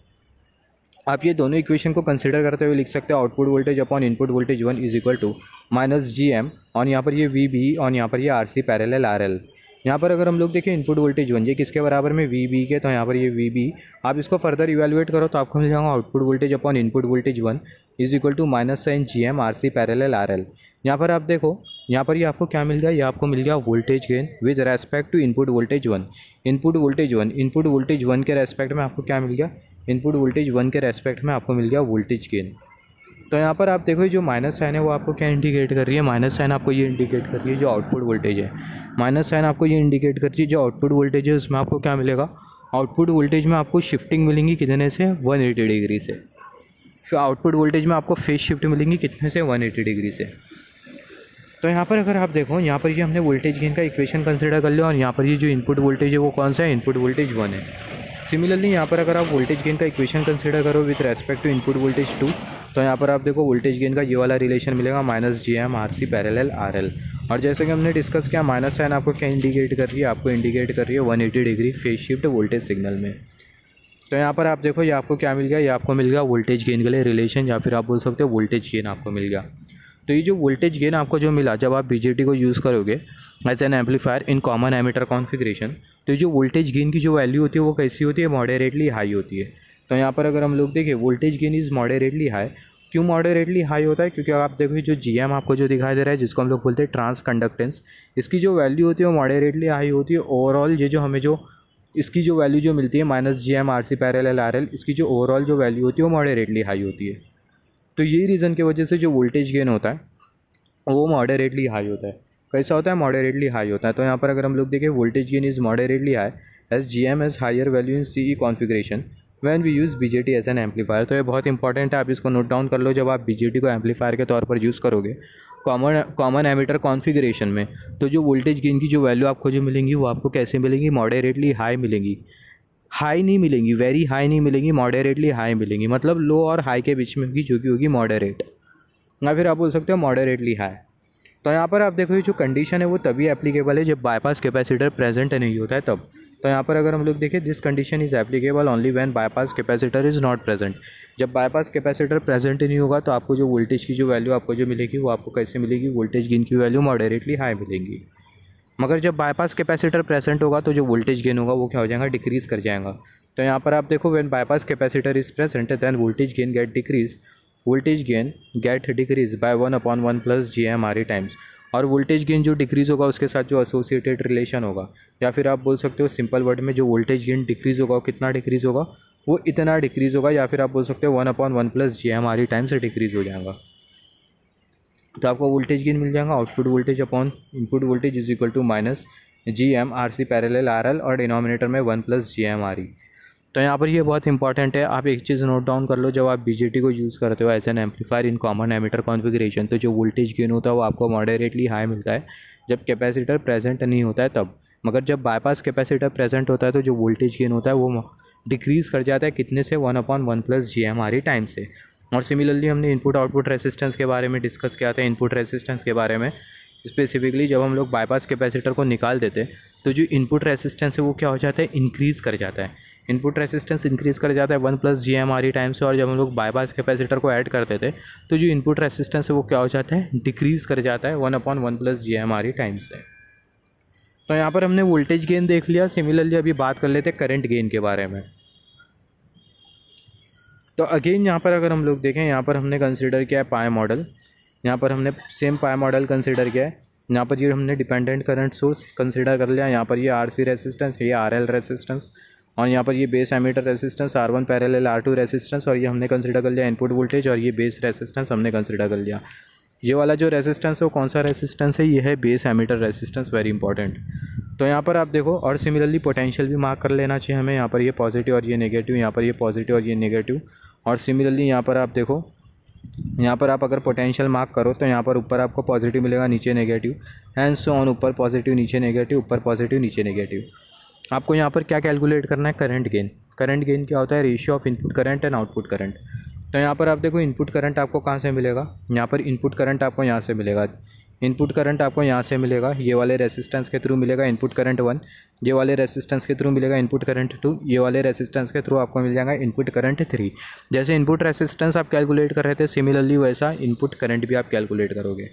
आप ये दोनों इक्वेशन को कंसिडर करते हुए लिख सकते हो output voltage upon input voltage 1 = -GM, और यहाँ पर ये VBE और यहाँ पर ये RC पैरेलल RL। यहाँ पर अगर हम लोग देखें इनपुट वोल्टेज 1 ये किसके बराबर में, VBE के, तो यहाँ पर ये VBE आप इसको फर्दर इवेलुएट करो तो आपको मिल जाएगा output voltage upon input voltage 1 = -GM RC parallel RL। यहाँ पर आप देखो, यहाँ पर ये आपको क्या मिल गया, ये आपको मिल गया voltage gain with respect to input voltage 1। Input voltage 1 के रेस्पेक्ट में आपको क्या मिल गया, इनपुट वोल्टेज 1 के रेस्पेक्ट में आपको मिल गया वोल्टेज गेन। तो यहाँ पर आप देखो जो माइनस साइन है वो आपको क्या इंडिकेट कर रही है, माइनस साइन आपको ये इंडिकेट कर रही है जो आउटपुट वोल्टेज है, माइनस साइन आपको ये इंडिकेट कर रही है जो आउटपुट वोल्टेज है, उसमें आपको क्या मिलेगा, आउटपुट वोल्टेज में आपको शिफ्टिंग मिलेंगी कितने से, 180 डिग्री से। फिर आउटपुट वोल्टेज में आपको फेज शिफ्ट मिलेंगी कितने से, 180 डिग्री से। तो यहाँ पर अगर आप देखो, यहाँ पर ये हमने वोल्टेज गेन का इक्वेशन कंसिडर कर लिया, और यहाँ पर ये जो इनपुट वोल्टेज है वो कौन सा है, इनपुट वोल्टेज 1 है। सिमिलरली यहाँ पर अगर आप वोल्टेज गेन का इक्वेशन कंसिडर करो with respect to input voltage 2, तो यहाँ पर आप देखो वोल्टेज गेन का ये वाला रिलेशन मिलेगा -GM RC पैरेलल RL। और जैसे कि हमने डिस्कस किया, माइनस साइन आपको क्या इंडिकेट कर रही है, आपको इंडिकेट कर रही है 180 degree phase shift voltage signal में। तो यहाँ पर आप देखो ये आपको क्या मिल गया, ये आपको मिल गया वोल्टेज गेन के लिए रिलेशन, या फिर आप बोल सकते हो वोल्टेज गेन आपको मिल गया। तो ये जो वोल्टेज गेन आपको जो मिला जब आप BJT को यूज़ करोगे as an amplifier in common emitter configuration, तो जो वोल्टेज गेन की जो वैल्यू होती है वो कैसी होती है, मॉडरेटली हाई होती है। तो यहाँ पर अगर हम लोग देखें voltage gain is moderately high. क्यों मॉडरेटली हाई होता है, क्योंकि आप देखो जो GM आपको जो दिखाई दे रहा है, जिसको हम लोग बोलते हैं ट्रांस कंडक्टेंस, इसकी जो वैल्यू होती है वो मॉडरेटली हाई होती है। ओवरऑल ये जो हमें जो इसकी जो वैल्यू जो मिलती है -GM RC पैरेलल RL, इसकी जो ओवरऑल जो वैल्यू होती है वो मॉडरेटली हाई होती है। तो यही रीज़न की वजह से जो वोल्टेज गेन होता है वो मॉडरेटली हाई होता है। कैसा होता है, मॉडरेटली हाई होता है। तो यहाँ पर अगर हम लोग देखें voltage gain is moderately high as GM as higher value in CE configuration when we use BJT as an amplifier. तो ये बहुत इंपॉर्टेंट है, आप इसको नोट डाउन कर लो। जब आप BJT को एम्पलीफायर के तौर पर यूज़ करोगे कॉमन एमीटर कॉन्फ़िगरेशन में, तो जो वोल्टेज गेन की जो वैल्यू आपको जो मिलेंगी वो आपको कैसे मिलेंगी, मॉडरेटली हाई मिलेंगी। हाई नहीं मिलेंगी, वेरी हाई नहीं मिलेंगी, मॉडरेटली हाई मिलेंगी, मतलब लो और हाई के बीच में होगी, जो कि होगी मॉडरेट, या फिर आप बोल सकते हो मॉडरेटली हाई। तो यहाँ पर आप देखो ये जो कंडीशन है वो तभी एप्लीकेबल है जब बाईपास कैपेसिटर प्रेजेंट नहीं होता है तब। तो यहाँ पर अगर हम लोग देखें this condition is applicable only when bypass capacitor is not present. जब बाईपास कैपेसिटर प्रेजेंट नहीं होगा तो आपको जो वोल्टेज की जो वैल्यू आपको जो मिलेगी वो आपको कैसे मिलेगी, वोल्टेज गेन की वैल्यू मॉडरेटली हाई मिलेंगी। मगर जब बाईपास कैपेसिटर प्रेजेंट होगा तो जो वोल्टेज गेन होगा वो क्या हो जाएगा, डिक्रीज़ कर जाएगा। तो यहाँ पर आप देखो when bypass capacitor is present then voltage gain get decrease, voltage gain get decrease by 1/1 + GM/RE times. और वोल्टेज गेन जो डिक्रीज़ होगा उसके साथ जो एसोसिएटेड रिलेशन होगा, या फिर आप बोल सकते हो सिंपल वर्ड में जो वोल्टेज गेन डिक्रीज़ होगा वो कितना डिक्रीज़ होगा, वो इतना डिक्रीज़ होगा, या फिर आप बोल सकते हो 1/1 + GM/RE टाइम्स डिक्रीज़ हो जाएगा। तो आपको वोल्टेज गेन मिल जाएगा output voltage upon input voltage is equal to GM/RC parallel RL और डिनोमिनेटर में 1 + GM/RE। तो यहाँ पर ये बहुत इंपॉर्टेंट है, आप एक चीज़ नोट डाउन कर लो, जब आप BJT को यूज़ करते हो as an amplifier in common emitter configuration, तो जो वोल्टेज गेन होता है वो आपको मॉडरेटली हाई मिलता है जब कैपेसिटर प्रेजेंट नहीं होता है तब। मगर जब बाईपास कैपेसिटर प्रेजेंट होता है तो जो वोल्टेज गेन होता है वो डिक्रीज़ कर जाता है कितने से, 1/1 + GM/RE टाइम से। और सिमिलरली हमने इनपुट आउटपुट रेसिस्टेंस के बारे में डिस्कस किया था। इनपुट रेसिस्टेंस के बारे में स्पेसिफिकली जब हम लोग बाईपास कैपेसिटर को निकाल देते तो जो इनपुट रेसिस्टेंस है वो क्या हो जाता है, इंक्रीज़ कर जाता है। इनपुट रेसिस्टेंस इंक्रीज़ कर जाता है 1 + GM/RE टाइम से। और जब हम लोग बाईपास कैपेसिटर को ऐड करते थे तो जो इनपुट रेसिस्टेंस है वो क्या हो जाता है, डिक्रीज़ कर जाता है 1/1 + GM/RE टाइम से। तो यहाँ पर हमने वोल्टेज गेन देख लिया। सिमिलरली अभी बात कर लेते हैं करंट गेन के बारे में। तो अगेन यहाँ पर अगर हम लोग देखें, यहाँ पर हमने कंसिडर किया है पाई मॉडल। यहाँ पर हमने सेम पाई मॉडल कंसिडर किया है। यहाँ पर ये हमने डिपेंडेंट करंट सोर्स कंसिडर कर लिया। यहाँ पर ये RC रेसिस्टेंस, ये RL रेसिस्टेंस, और यहाँ पर ये base emitter resistance R1 parallel R2 resistance, और ये हमने कंसिडर कर लिया इनपुट वोल्टेज, और ये बेस रेसिस्टेंस हमने कंसिडर कर लिया। ये वाला जो रेसिस्टेंस है वो कौन सा रेसिस्टेंस है, ये है base emitter resistance, very important. तो यहाँ पर आप देखो, और सिमिलरली पोटेंशियल भी मार्क कर लेना चाहिए हमें। यहाँ पर ये पॉजिटिव और ये नेगेटिव, यहाँ पर ये पॉजिटिव और ये नेगेटिव। और सिमिलरली यहाँ पर आप देखो, यहाँ पर आप अगर पोटेंशियल मार्क करो तो यहाँ पर ऊपर आपको पॉजिटिव मिलेगा, नीचे नेगेटिव, एंड सो ऑन, ऊपर पॉजिटिव नीचे नेगेटिव, ऊपर पॉजिटिव नीचे नेगेटिव। आपको यहाँ पर क्या कैलकुलेट करना है, करंट गेन। करंट गेन क्या होता है, ratio of input current and output current. तो यहाँ पर आप देखो इनपुट करंट आपको कहाँ से मिलेगा, यहाँ पर इनपुट करंट आपको यहाँ से मिलेगा। इनपुट करंट आपको यहाँ से मिलेगा, ये वाले रेसिस्टेंस के थ्रू मिलेगा इनपुट करंट 1, ये वाले रेसिस्टेंस के थ्रू मिलेगा इनपुट करंट 2, ये वाले रेसिस्टेंस के थ्रू आपको मिल जाएगा इनपुट करंट 3। जैसे इनपुट रेसिस्टेंस आप कैलकुलेट कर रहे थे, सिमिलरली वैसा इनपुट करंट भी आप कैलकुलेट करोगे।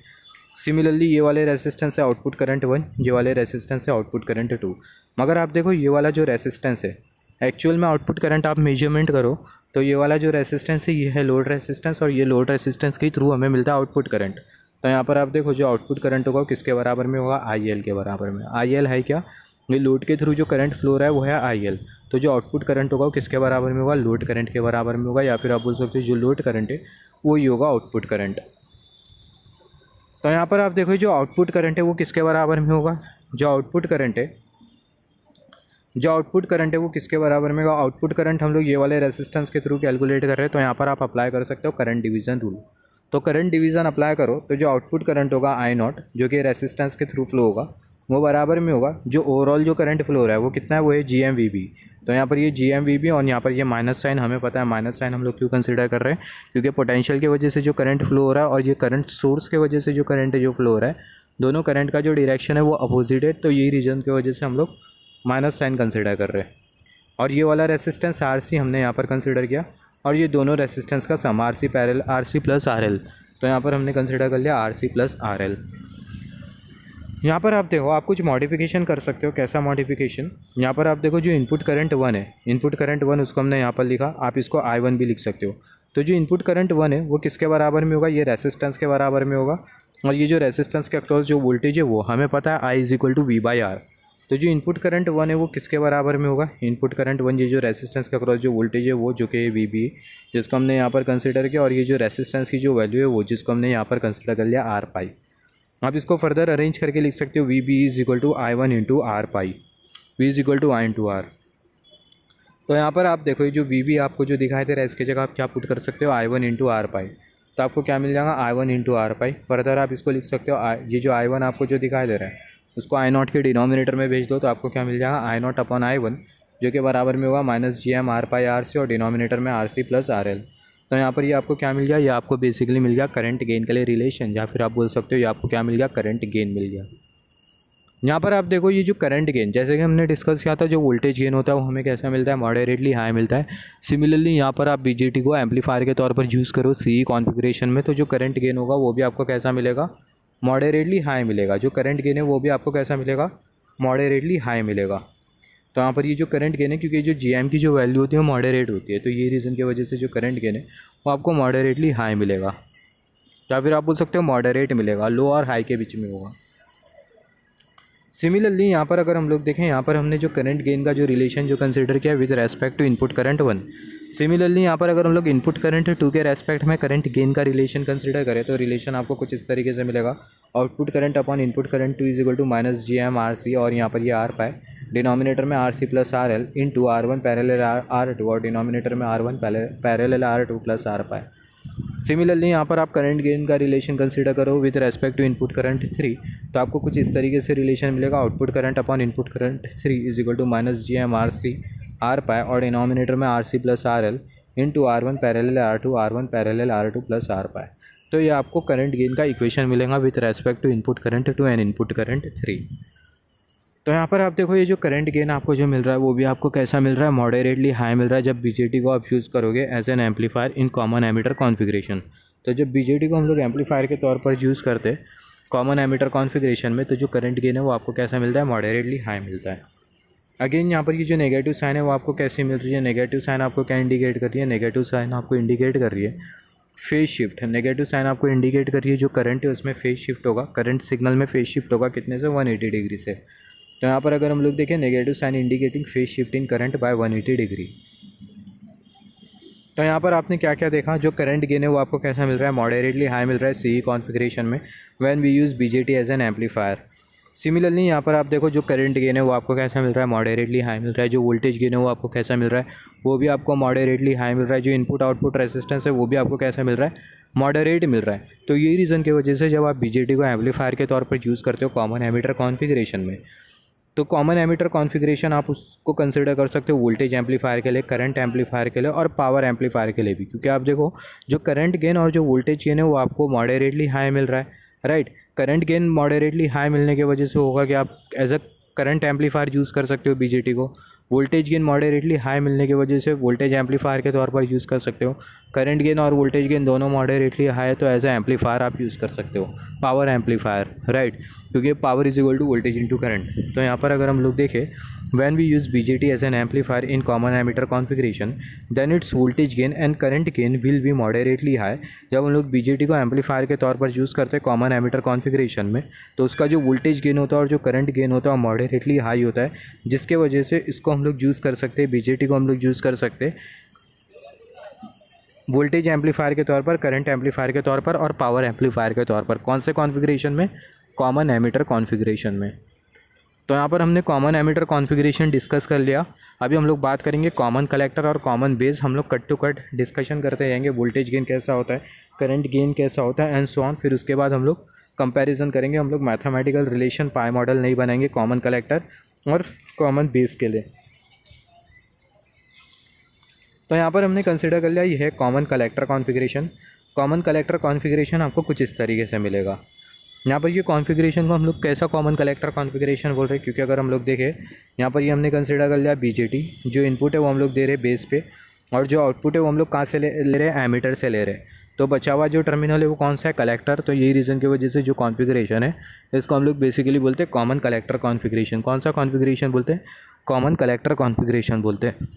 सिमिलरली ये वाले रेसिस्टेंस है आउटपुट करंट 1, ये वाले रेसिस्टेंस है आउटपुट करंट 2। मगर आप देखो ये वाला जो रेसिस्टेंस है, एक्चुअल में आउटपुट करंट आप मेजरमेंट करो तो ये वाला जो रेसिस्टेंस है ये है लोड रेसिस्टेंस, और ये लोड रेसिस्टेंस के थ्रू हमें मिलता है आउटपुट करंट। तो यहाँ पर आप देखो जो आउटपुट करंट होगा वो किसके बराबर में होगा, IL के बराबर में। IL है क्या, ये लोड के थ्रू जो करंट फ्लो रहा है वो है IL। तो जो आउटपुट करंट होगा वो किसके बराबर में होगा, लोड करंट के बराबर में होगा, या फिर आप बोल सकते हो जो लोड करंट है वो ही होगा आउटपुट करंट। तो यहाँ पर आप देखो जो आउटपुट करंट है वो किसके बराबर में होगा, जो आउटपुट करंट है वो किसके बराबर में होगा। आउटपुट करंट हम लोग ये वाले रेसिस्टेंस के थ्रू कैलकुलेट कर रहे हैं। तो यहाँ पर आप अप्लाई कर सकते हो करंट डिवीज़न रूल। तो करंट डिवीज़न अप्लाई करो तो जो आउटपुट करंट होगा I0, जो कि रेसिस्टेंस के थ्रू फ्लो होगा, वो बराबर में होगा जो ओवरऑल जो करंट फ्लो रहा है वो कितना है, वो है GMVB। तो यहाँ पर ये GMVB, और यहाँ पर ये माइनस साइन, हमें पता है माइनस साइन हम लोग क्यों कंसिडर कर रहे हैं, क्योंकि पोटेंशियल की वजह से जो करंट फ्लो हो रहा है और ये करंट सोर्स के वजह से जो करंट जो फ्लो हो रहा है, दोनों करंट का जो डायरेक्शन है वो अपोजिट है। तो यही रीज़न की वजह से हम लोग माइनस साइन कंसिडर कर रहे हैं। और ये वाला रेसिस्टेंस RC हमने यहाँ पर कंसिडर किया, और ये दोनों रेसिस्टेंस का सम RC पैरेलल RC + RL। तो यहाँ पर हमने कंसिडर कर लिया RC + RL। यहाँ पर आप देखो आप कुछ मॉडिफिकेशन कर सकते हो। कैसा मॉडिफिकेशन, यहाँ पर आप देखो जो इनपुट करंट 1 है, इनपुट करंट 1 उसको हमने यहाँ पर लिखा, आप इसको I1 भी लिख सकते हो। तो जो इनपुट करंट 1 है वो किसके बराबर में होगा, ये रेसिस्टेंस के बराबर में होगा। और ये जो रेसिस्टेंस के अक्रॉस जो वोल्टेज है वो हमें पता है I = V/R। तो जो इनपुट करंट 1 है वो किसके बराबर में होगा, इनपुट करंट 1, ये जो रेसिस्टेंस के अक्रॉस जो वोल्टेज है वो जो कि VB है, जिसको हमने यहाँ पर कंसिडर किया, और ये जो रेसिस्टेंस की जो वैल्यू है वो जिसको हमने यहाँ पर कंसिडर कर लिया R⁻। आप इसको फर्दर अरेंज करके लिख सकते हो, VB = I1 × R⁻, V = I × R। तो यहाँ पर आप देखो ये जो VB आपको जो दिखाई दे रहा है इसकी जगह आप क्या पुट कर सकते हो, I1 × R⁻। तो आपको क्या मिल जाएगा, I1 × R⁻। फर्दर आप इसको लिख सकते हो, ये जो I1 आपको जो दिखाई दे रहा है उसको I0 के डिनोमिनेटर में भेज दो, तो आपको क्या मिल जाएगा, I0/I1, जो कि बराबर में होगा -GM/R⁻RC, और डिनोमिनेटर में RC + RL। तो यहाँ पर ये आपको क्या मिल गया, ये आपको बेसिकली मिल गया करंट गेन के लिए रिलेशन, या फिर आप बोल सकते हो ये आपको क्या मिल गया, करंट गेन मिल गया। यहाँ पर आप देखो ये जो करंट गेन, जैसे कि हमने डिस्कस किया था, जो वोल्टेज गेन होता है वो हमें कैसा मिलता है, मॉडरेटली हाई मिलता है। सिमिलरली यहाँ पर आप BJT को एम्पलीफायर के तौर पर यूज़ करो CE कॉन्फ़िगरेशन में, तो जो करंट गेन होगा वो भी आपको कैसा मिलेगा, मॉडरेटली हाई मिलेगा। जो करंट गेन है वो भी आपको कैसा मिलेगा, मॉडरेटली हाई मिलेगा। तो यहाँ पर ये जो करंट गेन है, क्योंकि जो GM की जो वैल्यू होती है वो मॉडरेट होती है, तो ये रीज़न की वजह से जो करंट गेन है वो आपको मॉडरेटली हाई मिलेगा, या फिर आप बोल सकते हो मॉडरेट मिलेगा, लो और हाई के बीच में होगा। सिमिलरली यहाँ पर अगर हम लोग देखें, यहाँ पर हमने जो करंट गेन का जो रिलेशन जो कंसिडर किया with respect to input current 1, similarly यहाँ पर अगर हम लोग इनपुट करंट 2 के रेस्पेक्ट में करंट गेन का रिलेशन कंसिडर करें तो रिलेशन आपको कुछ इस तरीके से मिलेगा। Output current upon input current 2 is equal to minus G M R C, और यहाँ पर ये आर पाए, डिनोमिनेटर में R C plus R L into R one parallel R two, और डिनोमिनेटर में R one parallel R two plus R pi. Similarly यहाँ पर आप करंट गेन का रिलेशन कंसीडर करो with respect to input current 3, तो आपको कुछ इस तरीके से रिलेशन मिलेगा। Output current upon input current 3 is equal to minus G M R C R pi, और डिनोमिनेटर में R C plus R L into R one parallel R two plus R pi. तो ये आपको करंट गेन का equation मिलेगा with respect to input current 2 and input current 3। तो यहाँ पर आप देखो ये जो करंट गेन आपको जो मिल रहा है वो भी आपको कैसा मिल रहा है, मॉडरेटली हाई मिल रहा है जब बीजेटी को आप यूज़ करोगे as an amplifier in common emitter configuration. तो जब बीजेटी को हम लोग एम्पलीफायर के तौर पर यूज़ करते हैं कॉमन एमीटर कॉन्फ़िगरेशन में, तो जो करंट गेन है वो आपको कैसा मिलता है, मॉडरेटली हाई मिलता है। अगेन यहाँ पर ये जो नेगेटिव साइन है वो आपको कैसे मिल रही है, नेगेटिव साइन आपको क्या इंडिकेट कर रही है, नेगेटिव साइन आपको इंडिकेट कर रही है फेज शिफ्ट। नेगेटिव साइन आपको इंडिकेट कर रही है जो करंट है उसमें फेज शिफ्ट होगा, करंट सिग्नल में फेज शिफ्ट होगा कितने से, 180 डिग्री से। तो यहाँ पर अगर हम लोग देखें negative sign indicating phase shift in current by 180 degree. तो यहाँ पर आपने क्या क्या देखा, जो करंट गेन है वो आपको कैसा मिल रहा है, मॉडरेटली हाई मिल रहा है सी कॉन्फ़िगरेशन में when we use BJT as an amplifier. Similarly यहाँ पर आप देखो जो करंट गेन है वो आपको कैसा मिल रहा है, मॉडरेटली हाई मिल रहा है। जो वोल्टेज गेन है वो आपको कैसा मिल रहा है, वो भी आपको मॉडरेटली हाई मिल रहा है। जो इनपुट आउटपुट रेजिस्टेंस है वो भी आपको कैसा मिल रहा है, मॉडरेट मिल रहा है। तो यही रीज़न की वजह से जब आप बीजेटी को एम्पलीफायर के तौर पर यूज़ करते हो कॉमन एमीटर कॉन्फ़िगरेशन में, तो कॉमन एमीटर कॉन्फ़िगरेशन आप उसको कंसिडर कर सकते हो वोल्टेज एम्पलीफायर के लिए, करंट एम्पलीफायर के लिए और पावर एम्पलीफायर के लिए भी। क्योंकि आप देखो जो करंट गेन और जो वोल्टेज गेन है वो आपको मॉडरेटली हाई मिल रहा है, right. Current gain moderately high मिलने की वजह से होगा कि आप as a current amplifier use कर सकते हो बीजेटी को। वोल्टेज गेन मॉडरेटली हाई मिलने की वजह से वोल्टेज एम्पलीफायर के तौर पर यूज़ कर सकते हो। करंट गेन और वोल्टेज गेन दोनों मॉडरेटली हाई है तो एज अ एम्पलीफायर आप यूज़ कर सकते हो, पावर एम्पलीफायर, राइट। क्योंकि power is equal to voltage into current. तो यहाँ पर अगर हम लोग देखें when we use BJT as an amplifier in common emitter configuration then its voltage gain and current gain will be moderately high. जब हम लोग बीजेटी को एम्पलीफायर के तौर पर यूज़ करते हैं कॉमन एमीटर कॉन्फ़िगरेशन में, तो उसका जो वोल्टेज गेन होता है और जो करंट गेन होता है वो मॉडरेटली हाई होता है, जिसके वजह से इसको हम लोग यूज़ कर सकते हैं, बीजेटी को हम लोग यूज़ कर सकते हैं वोल्टेज एम्पलीफायर के तौर पर, करंट एम्पलीफायर के तौर पर और पावर एम्पलीफायर के तौर पर। कौन से कॉन्फ़िगरेशन में, कॉमन एमीटर कॉन्फ़िगरेशन में। तो यहाँ पर हमने कॉमन एमीटर कॉन्फ़िगरेशन डिस्कस कर लिया। अभी हम लोग बात करेंगे कॉमन कलेक्टर और कॉमन बेस। हम लोग कट टू कट डिस्कशन करते जाएंगे, वोल्टेज गेन कैसा होता है, करंट गेन कैसा होता है एंड सो ऑन। फिर उसके बाद हम लोग कंपैरिजन करेंगे। हम लोग मैथमेटिकल रिलेशन पाई मॉडल नहीं बनाएंगे कॉमन कलेक्टर और कॉमन बेस के लिए। तो यहाँ पर हमने कंसिडर कर लिया ये है common collector configuration. Common collector configuration आपको कुछ इस तरीके से मिलेगा। यहाँ पर ये कॉन्फ़िगरेशन को हम लोग कैसा कॉमन कलेक्टर कॉन्फ़िगरेशन बोल रहे हैं, क्योंकि अगर हम लोग देखें यहाँ पर ये हमने कंसिडर कर लिया बीजेटी, जो इनपुट है वो हम लोग दे रहे हैं बेस पे और जो आउटपुट है वो हम लोग कहाँ से ले रहे हैं, एमीटर से ले रहे हैं। तो बचा हुआ जो टर्मिनल है वो कौन सा है, कलेक्टर। तो यही रीज़न की वजह से जो कॉन्फ़िगरेशन है इसको हम लोग बेसिकली बोलते हैं कॉमन कलेक्टर कॉन्फ़िगरेशन। कौन सा कॉन्फ़िगरेशन बोलते हैं, कॉमन कलेक्टर कॉन्फ़िगरेशन बोलते हैं।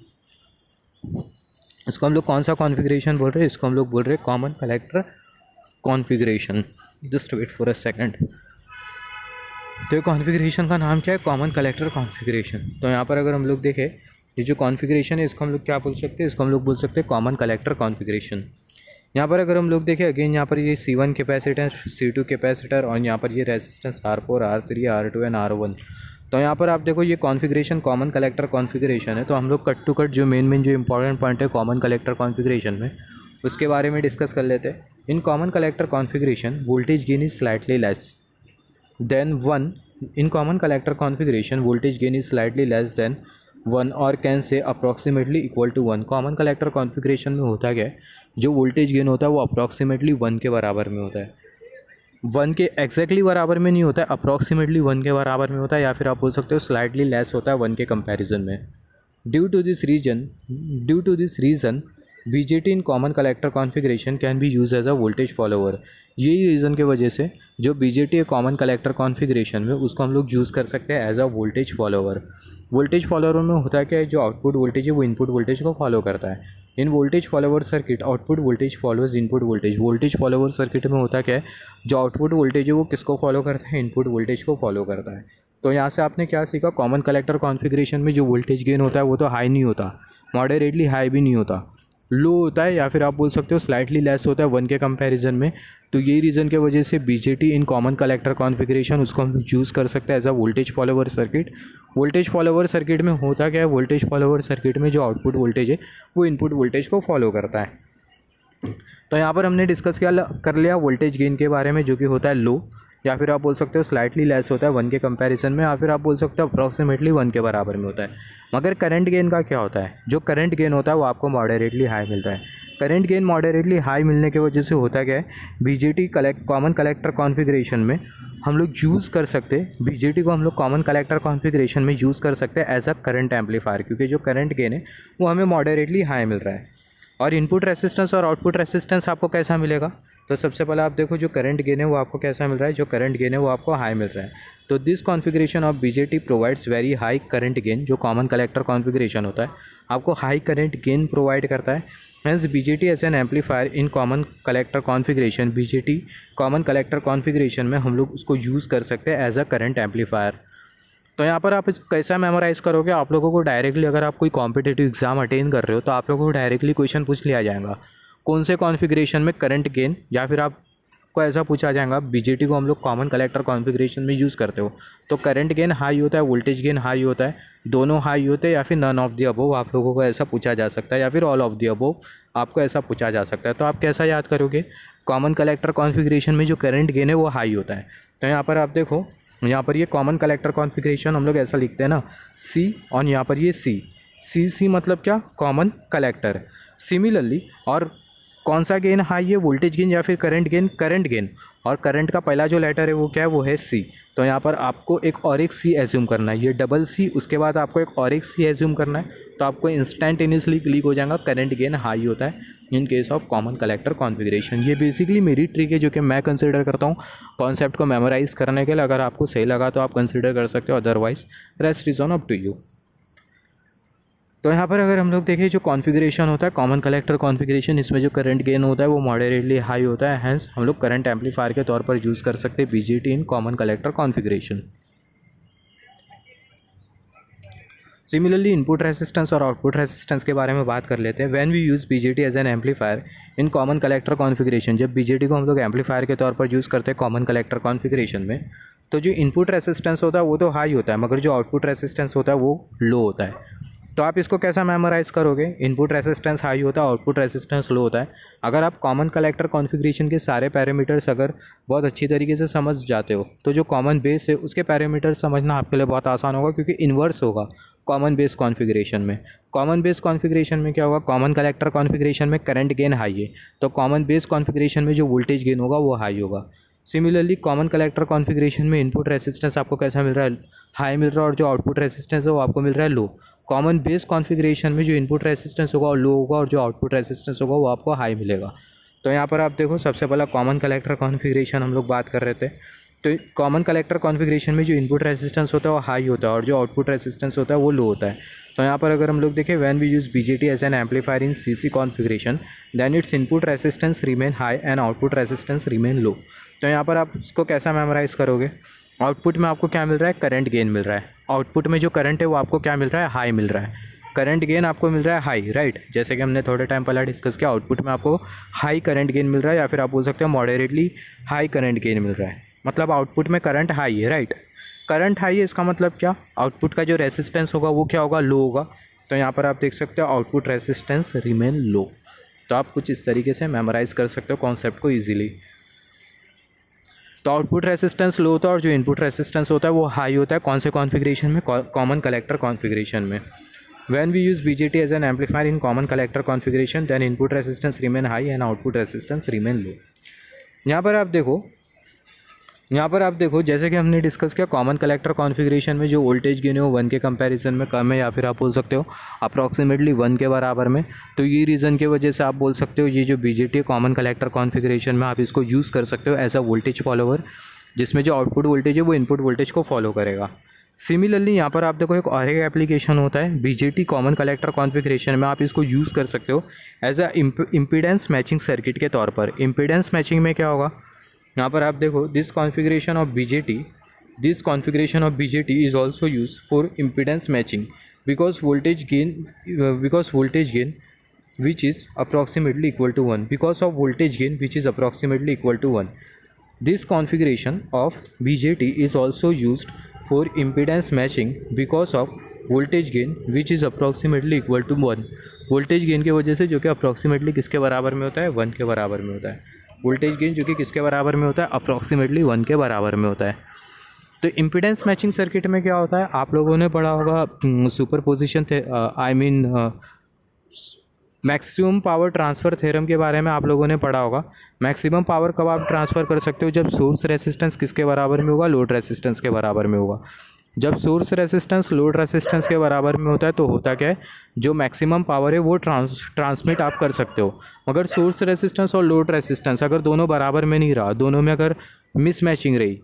इसको हम लोग कौन सा कॉन्फ़िगरेशन बोल रहे हैं, इसको हम लोग बोल रहे हैं common collector configuration. Just wait for a second. तो ये कॉन्फ़िगरेशन का नाम क्या है, कॉमन कलेक्टर कॉन्फ़िगरेशन। तो यहाँ पर अगर हम लोग देखें ये जो कॉन्फ़िगरेशन है इसको हम लोग क्या बोल सकते हैं, इसको हम लोग बोल सकते हैं कॉमन कलेक्टर कॉन्फ़िगरेशन। यहाँ पर अगर हम लोग देखें अगेन यहाँ पर ये C1 कैपेसिटर, C2 कैपेसिटर और यहाँ पर ये resistance R4, R3, R2 and R1। तो यहाँ पर आप देखो ये कॉन्फ़िगरेशन कॉमन कलेक्टर कॉन्फ़िगरेशन है। तो हम लोग कट टू कट जो मेन जो इंपॉर्टेंट पॉइंट है कॉमन कलेक्टर कॉन्फ़िगरेशन में उसके बारे में डिस्कस कर लेते हैं। In common collector configuration voltage gain is slightly less than 1। In common collector configuration voltage gain is slightly less than 1 और can say approximately equal to 1। Common collector configuration में होता क्या है, जो वोल्टेज गेन होता है वो अप्रॉक्सीमेटली 1 के बराबर में होता है। 1 के एग्जैक्टली बराबर में नहीं होता है, अप्रॉक्सीमेटली 1 के बराबर में होता है, या फिर आप बोल सकते हो स्लाइटली लेस होता है 1 के कंपैरिजन में। Due to this reason BJT in common collector configuration can be use as a voltage follower. यही रीज़न की वजह से जो बीजेटी है कॉमन कलेक्टर कॉन्फ़िगरेशन में उसको हम लोग यूज़ कर सकते हैं as a voltage follower. Voltage follower में होता क्या है, जो आउटपुट वोल्टेज है वो इनपुट वोल्टेज को फॉलो करता है। In voltage follower circuit output voltage followers input voltage. Voltage follower circuit में होता क्या है, जो आउटपुट वोल्टेज है वो किसको फॉलो करता है, इनपुट वोल्टेज को फॉलो करता है। तो यहाँ से आपने क्या सीखा, कॉमन कलेक्टर कॉन्फ़िगरेशन में जो वोल्टेज गेन होता है वो तो हाई नहीं होता, मॉडरेटली हाई भी नहीं होता, लो होता है या फिर आप बोल सकते हो स्लाइटली लेस होता है 1 के कंपैरिजन में। तो यही रीज़न के वजह से BJT in common collector configuration उसको हम यूज़ कर सकते हैं as a voltage follower circuit. Voltage follower circuit में होता क्या है, वोल्टेज फॉलोवर सर्किट में जो आउटपुट वोल्टेज है वो इनपुट वोल्टेज को फॉलो करता है। तो यहाँ पर हमने डिस्कस कर लिया वोल्टेज गेन के बारे में, जो कि होता है लो, या फिर आप बोल सकते हो स्लाइटली लेस होता है 1 के कंपैरिजन में, या फिर आप बोल सकते हो अप्रॉक्सीमेटली 1 के बराबर में होता है। मगर करंट गेन का क्या होता है, जो करंट गेन होता है वो आपको मॉडरेटली हाई मिलता है। करंट गेन मॉडरेटली हाई मिलने की वजह से होता क्या है, बीजेटी कॉमन कलेक्टर कॉन्फ़िगरेशन में हम लोग यूज़ कर सकते हैं, बीजेटी को हम लोग कॉमन कलेक्टर कॉन्फ़िगरेशन में यूज़ कर सकते हैं एज अ करंट एम्पलीफायर, क्योंकि जो करंट गेन है वो हमें मॉडरेटली हाई मिल रहा है। और इनपुट रेसिस्टेंस और आउटपुट रेसिस्टेंस आपको कैसा मिलेगा, तो सबसे पहले आप देखो जो करंट गेन है वो आपको कैसा मिल रहा है, जो करंट गेन है वो आपको हाई मिल रहा है। तो this configuration of BJT provides very high current gain, जो कॉमन कलेक्टर कॉन्फ़िगरेशन होता है आपको हाई करंट गेन प्रोवाइड करता है। Hence BJT as an amplifier in common collector configuration, BJT common collector configuration में हम लोग उसको यूज़ कर सकते हैं एज अ करंट एम्पलीफायर। तो यहाँ पर आप कैसा मेमोराइज़ करोगे, आप लोगों को डायरेक्टली अगर आप कोई कॉम्पिटिटिव एग्जाम अटेंड कर रहे हो तो आप लोगों को डायरेक्टली क्वेश्चन पूछ लिया जाएगा कौन से कॉन्फ़िगरेशन में करंट गेन, या फिर आपको ऐसा पूछा जाएगा बीजेटी को हम लोग कॉमन कलेक्टर कॉन्फ़िगरेशन में यूज़ करते हो तो करंट गेन हाई होता है, वोल्टेज गेन हाई होता है, दोनों हाई होते हैं, या फिर नन ऑफ द अबोव आप लोगों को ऐसा पूछा जा सकता है, या फिर ऑल ऑफ द अबोव आपको ऐसा पूछा जा सकता है। तो आप कैसा याद करोगे, कॉमन कलेक्टर कॉन्फ़िगरेशन में जो करंट गेन है वो हाई होता है। तो यहाँ पर आप देखो, यहाँ पर ये कॉमन कलेक्टर कॉन्फ़िगरेशन हम लोग ऐसा लिखते हैं ना, सी, और यहाँ पर ये सी मतलब क्या, कॉमन कलेक्टर। सिमिलरली, और कौन सा गेन हाई है, वोल्टेज गेन या फिर करंट गेन, करंट गेन, और करंट का पहला जो लेटर है वो क्या है, वो है सी। तो यहाँ पर आपको एक सी एज्यूम करना है, ये डबल सी, उसके बाद आपको एक सी एज्यूम करना है, तो आपको इंस्टेंटेनियसली क्लिक हो जाएगा करंट गेन हाई होता है in case of common collector configuration. ये बेसिकली मेरी ट्रिक है जो कि मैं कंसिडर करता हूँ कॉन्सेप्ट को मेमोराइज़ करने के लिए। अगर आपको सही लगा तो आप कंसिडर कर सकते हो, otherwise rest is on up to you. तो यहाँ पर अगर हम लोग देखें जो कॉन्फ़िगरेशन होता है कॉमन कलेक्टर कॉन्फ़िगरेशन, इसमें जो करंट गेन होता है वो मॉडरेटली हाई होता है, हैंस हम लोग करंट एम्पलीफायर के तौर पर यूज़ कर सकते हैं BJT in common collector configuration. Similarly input resistance और आउटपुट रेसिस्टेंस के बारे में बात कर लेते हैं। When we use BJT as an amplifier in common collector configuration, जब बीजेटी को हम लोग एम्पलीफायर के तौर पर यूज़ करते हैं कॉमन कलेक्टर कॉन्फ़िगरेशन में, तो जो इनपुट रेसिस्टेंस होता है वो तो हाई होता है, मगर जो आउटपुट रेसिस्टेंस होता है वो लो होता है। तो आप इसको कैसा मेमोराइज़ करोगे, इनपुट रेसिस्टेंस हाई होता है, आउटपुट रेसिस्टेंस लो होता है। अगर आप कॉमन कलेक्टर कॉन्फ़िगरेशन के सारे पैरामीटर्स अगर बहुत अच्छी तरीके से समझ जाते हो तो जो कॉमन बेस है उसके पैरामीटर्स समझना आपके लिए बहुत आसान होगा, क्योंकि इन्वर्स होगा कॉमन बेस कॉन्फ़िगरेशन में। कॉमन बेस कॉन्फ़िगरेशन में क्या होगा, कॉमन कलेक्टर कॉन्फ़िगरेशन में करंट गेन हाई है तो कॉमन बेस कॉन्फ़िगरेशन में जो वोल्टेज गेन होगा वो हाई होगा। सिमिलरली कॉमन कलेक्टर कॉन्फ़िगरेशन में इनपुट रेसिस्टेंस आपको कैसा मिल रहा है, हाई मिल रहा है, और जो आउटपुट रेसिस्टेंस है वो आपको मिल रहा है लो। कॉमन बेस कॉन्फ़िगरेशन में जो इनपुट रेसिस्टेंस होगा वो लो होगा, और जो आउटपुट रेसिस्टेंस होगा वो आपको हाई मिलेगा। तो यहाँ पर आप देखो, सबसे पहला कॉमन कलेक्टर कॉन्फ़िगरेशन हम लोग बात कर रहे थे। तो कॉमन कलेक्टर कॉन्फ़िगरेशन में जो इनपुट रेसिस्टेंस होता है वो हाई होता है, और जो आउटपुट रेसिस्टेंस होता है वो लो होता है। तो यहाँ पर अगर हम लोग देखें, when we use BJT as an amplifier in CC configuration, then it's input resistance remain high and output resistance remain low. तो यहाँ पर आप इसको कैसा मेमोराइज़ करोगे, आउटपुट में आपको क्या मिल रहा है, करंट गेन मिल रहा है। आउटपुट में जो करंट है वो आपको क्या मिल रहा है, हाई मिल रहा है। करंट गेन आपको मिल रहा है हाई, राइट, जैसे कि हमने थोड़े टाइम पहले डिस्कस किया, आउटपुट में आपको हाई करंट गेन मिल रहा है, या फिर आप बोल सकते हो मॉडरेटली हाई करंट गेन मिल रहा है। मतलब आउटपुट में करंट हाई है, राइट। करंट हाई है, इसका मतलब क्या, आउटपुट का जो रेसिस्टेंस होगा वो क्या होगा, लो होगा। तो यहाँ पर आप देख सकते हो आउटपुट रेसिस्टेंस रिमेन लो। तो आप कुछ इस तरीके से मेमोराइज़ कर सकते हो कॉन्सेप्ट को ईजिली। तो आउटपुट रेसिस्टेंस लो होता है और जो इनपुट रेसिस्टेंस होता है वो हाई होता है, कौन से कॉन्फ़िगरेशन में, कॉमन कलेक्टर कॉन्फ़िगरेशन में। When we use BJT as an amplifier in common collector configuration, then input resistance remain high and output resistance remain low। यहाँ पर आप देखो जैसे कि हमने डिस्कस किया, कॉमन कलेक्टर कॉन्फ़िगरेशन में जो वोल्टेज गेन है वो 1 के कंपैरिजन में कम है, या फिर आप बोल सकते हो अप्रॉक्सीमेटली 1 के बराबर में। तो ये रीज़न की वजह से आप बोल सकते हो ये जो बीजेटी है कॉमन कलेक्टर कॉन्फ़िगरेशन में आप इसको यूज़ कर सकते हो एज अ वोल्टेज फॉलोवर, जिसमें जो आउटपुट वोल्टेज है वो इनपुट वोल्टेज को फॉलो करेगा। सिमिलरली यहाँ पर आप देखो एक और एक एप्लीकेशन होता है बीजेटी कॉमन कलेक्टर कॉन्फ़िगरेशन में, आप इसको यूज़ कर सकते हो as a impedance matching circuit के तौर पर। इम्पीडेंस मैचिंग में क्या होगा, यहाँ पर आप देखो, this configuration of BJT is also use for impedance matching because voltage gain which is approximately equal to 1 because of voltage gain which is approximately equal to 1. This configuration of BJT is also used for impedance matching because of voltage gain which is approximately equal to 1. Voltage gain की वजह से जो कि approximately किसके बराबर में होता है, 1 के बराबर में होता है. वोल्टेज गेन जो कि किसके बराबर में होता है, अप्रॉक्सीमेटली 1 के बराबर में होता है. तो इम्पीडेंस मैचिंग सर्किट में क्या होता है, आप लोगों ने पढ़ा होगा सुपरपोजिशन थे, I mean maximum power transfer theorem के बारे में आप लोगों ने पढ़ा होगा. मैक्सिमम पावर कब आप ट्रांसफ़र कर सकते हो, जब सोर्स रेसिस्टेंस किसके बराबर में होगा, लोड रेसिस्टेंस के बराबर में होगा. जब सोर्स रेसिस्टेंस लोड रेसिस्टेंस के बराबर में होता है तो होता क्या है, जो मैक्सिमम पावर है वो ट्रांसमिट आप कर सकते हो. मगर सोर्स रेसिस्टेंस और लोड रेसिस्टेंस अगर दोनों बराबर में नहीं रहा, दोनों में अगर मिसमैचिंग रही,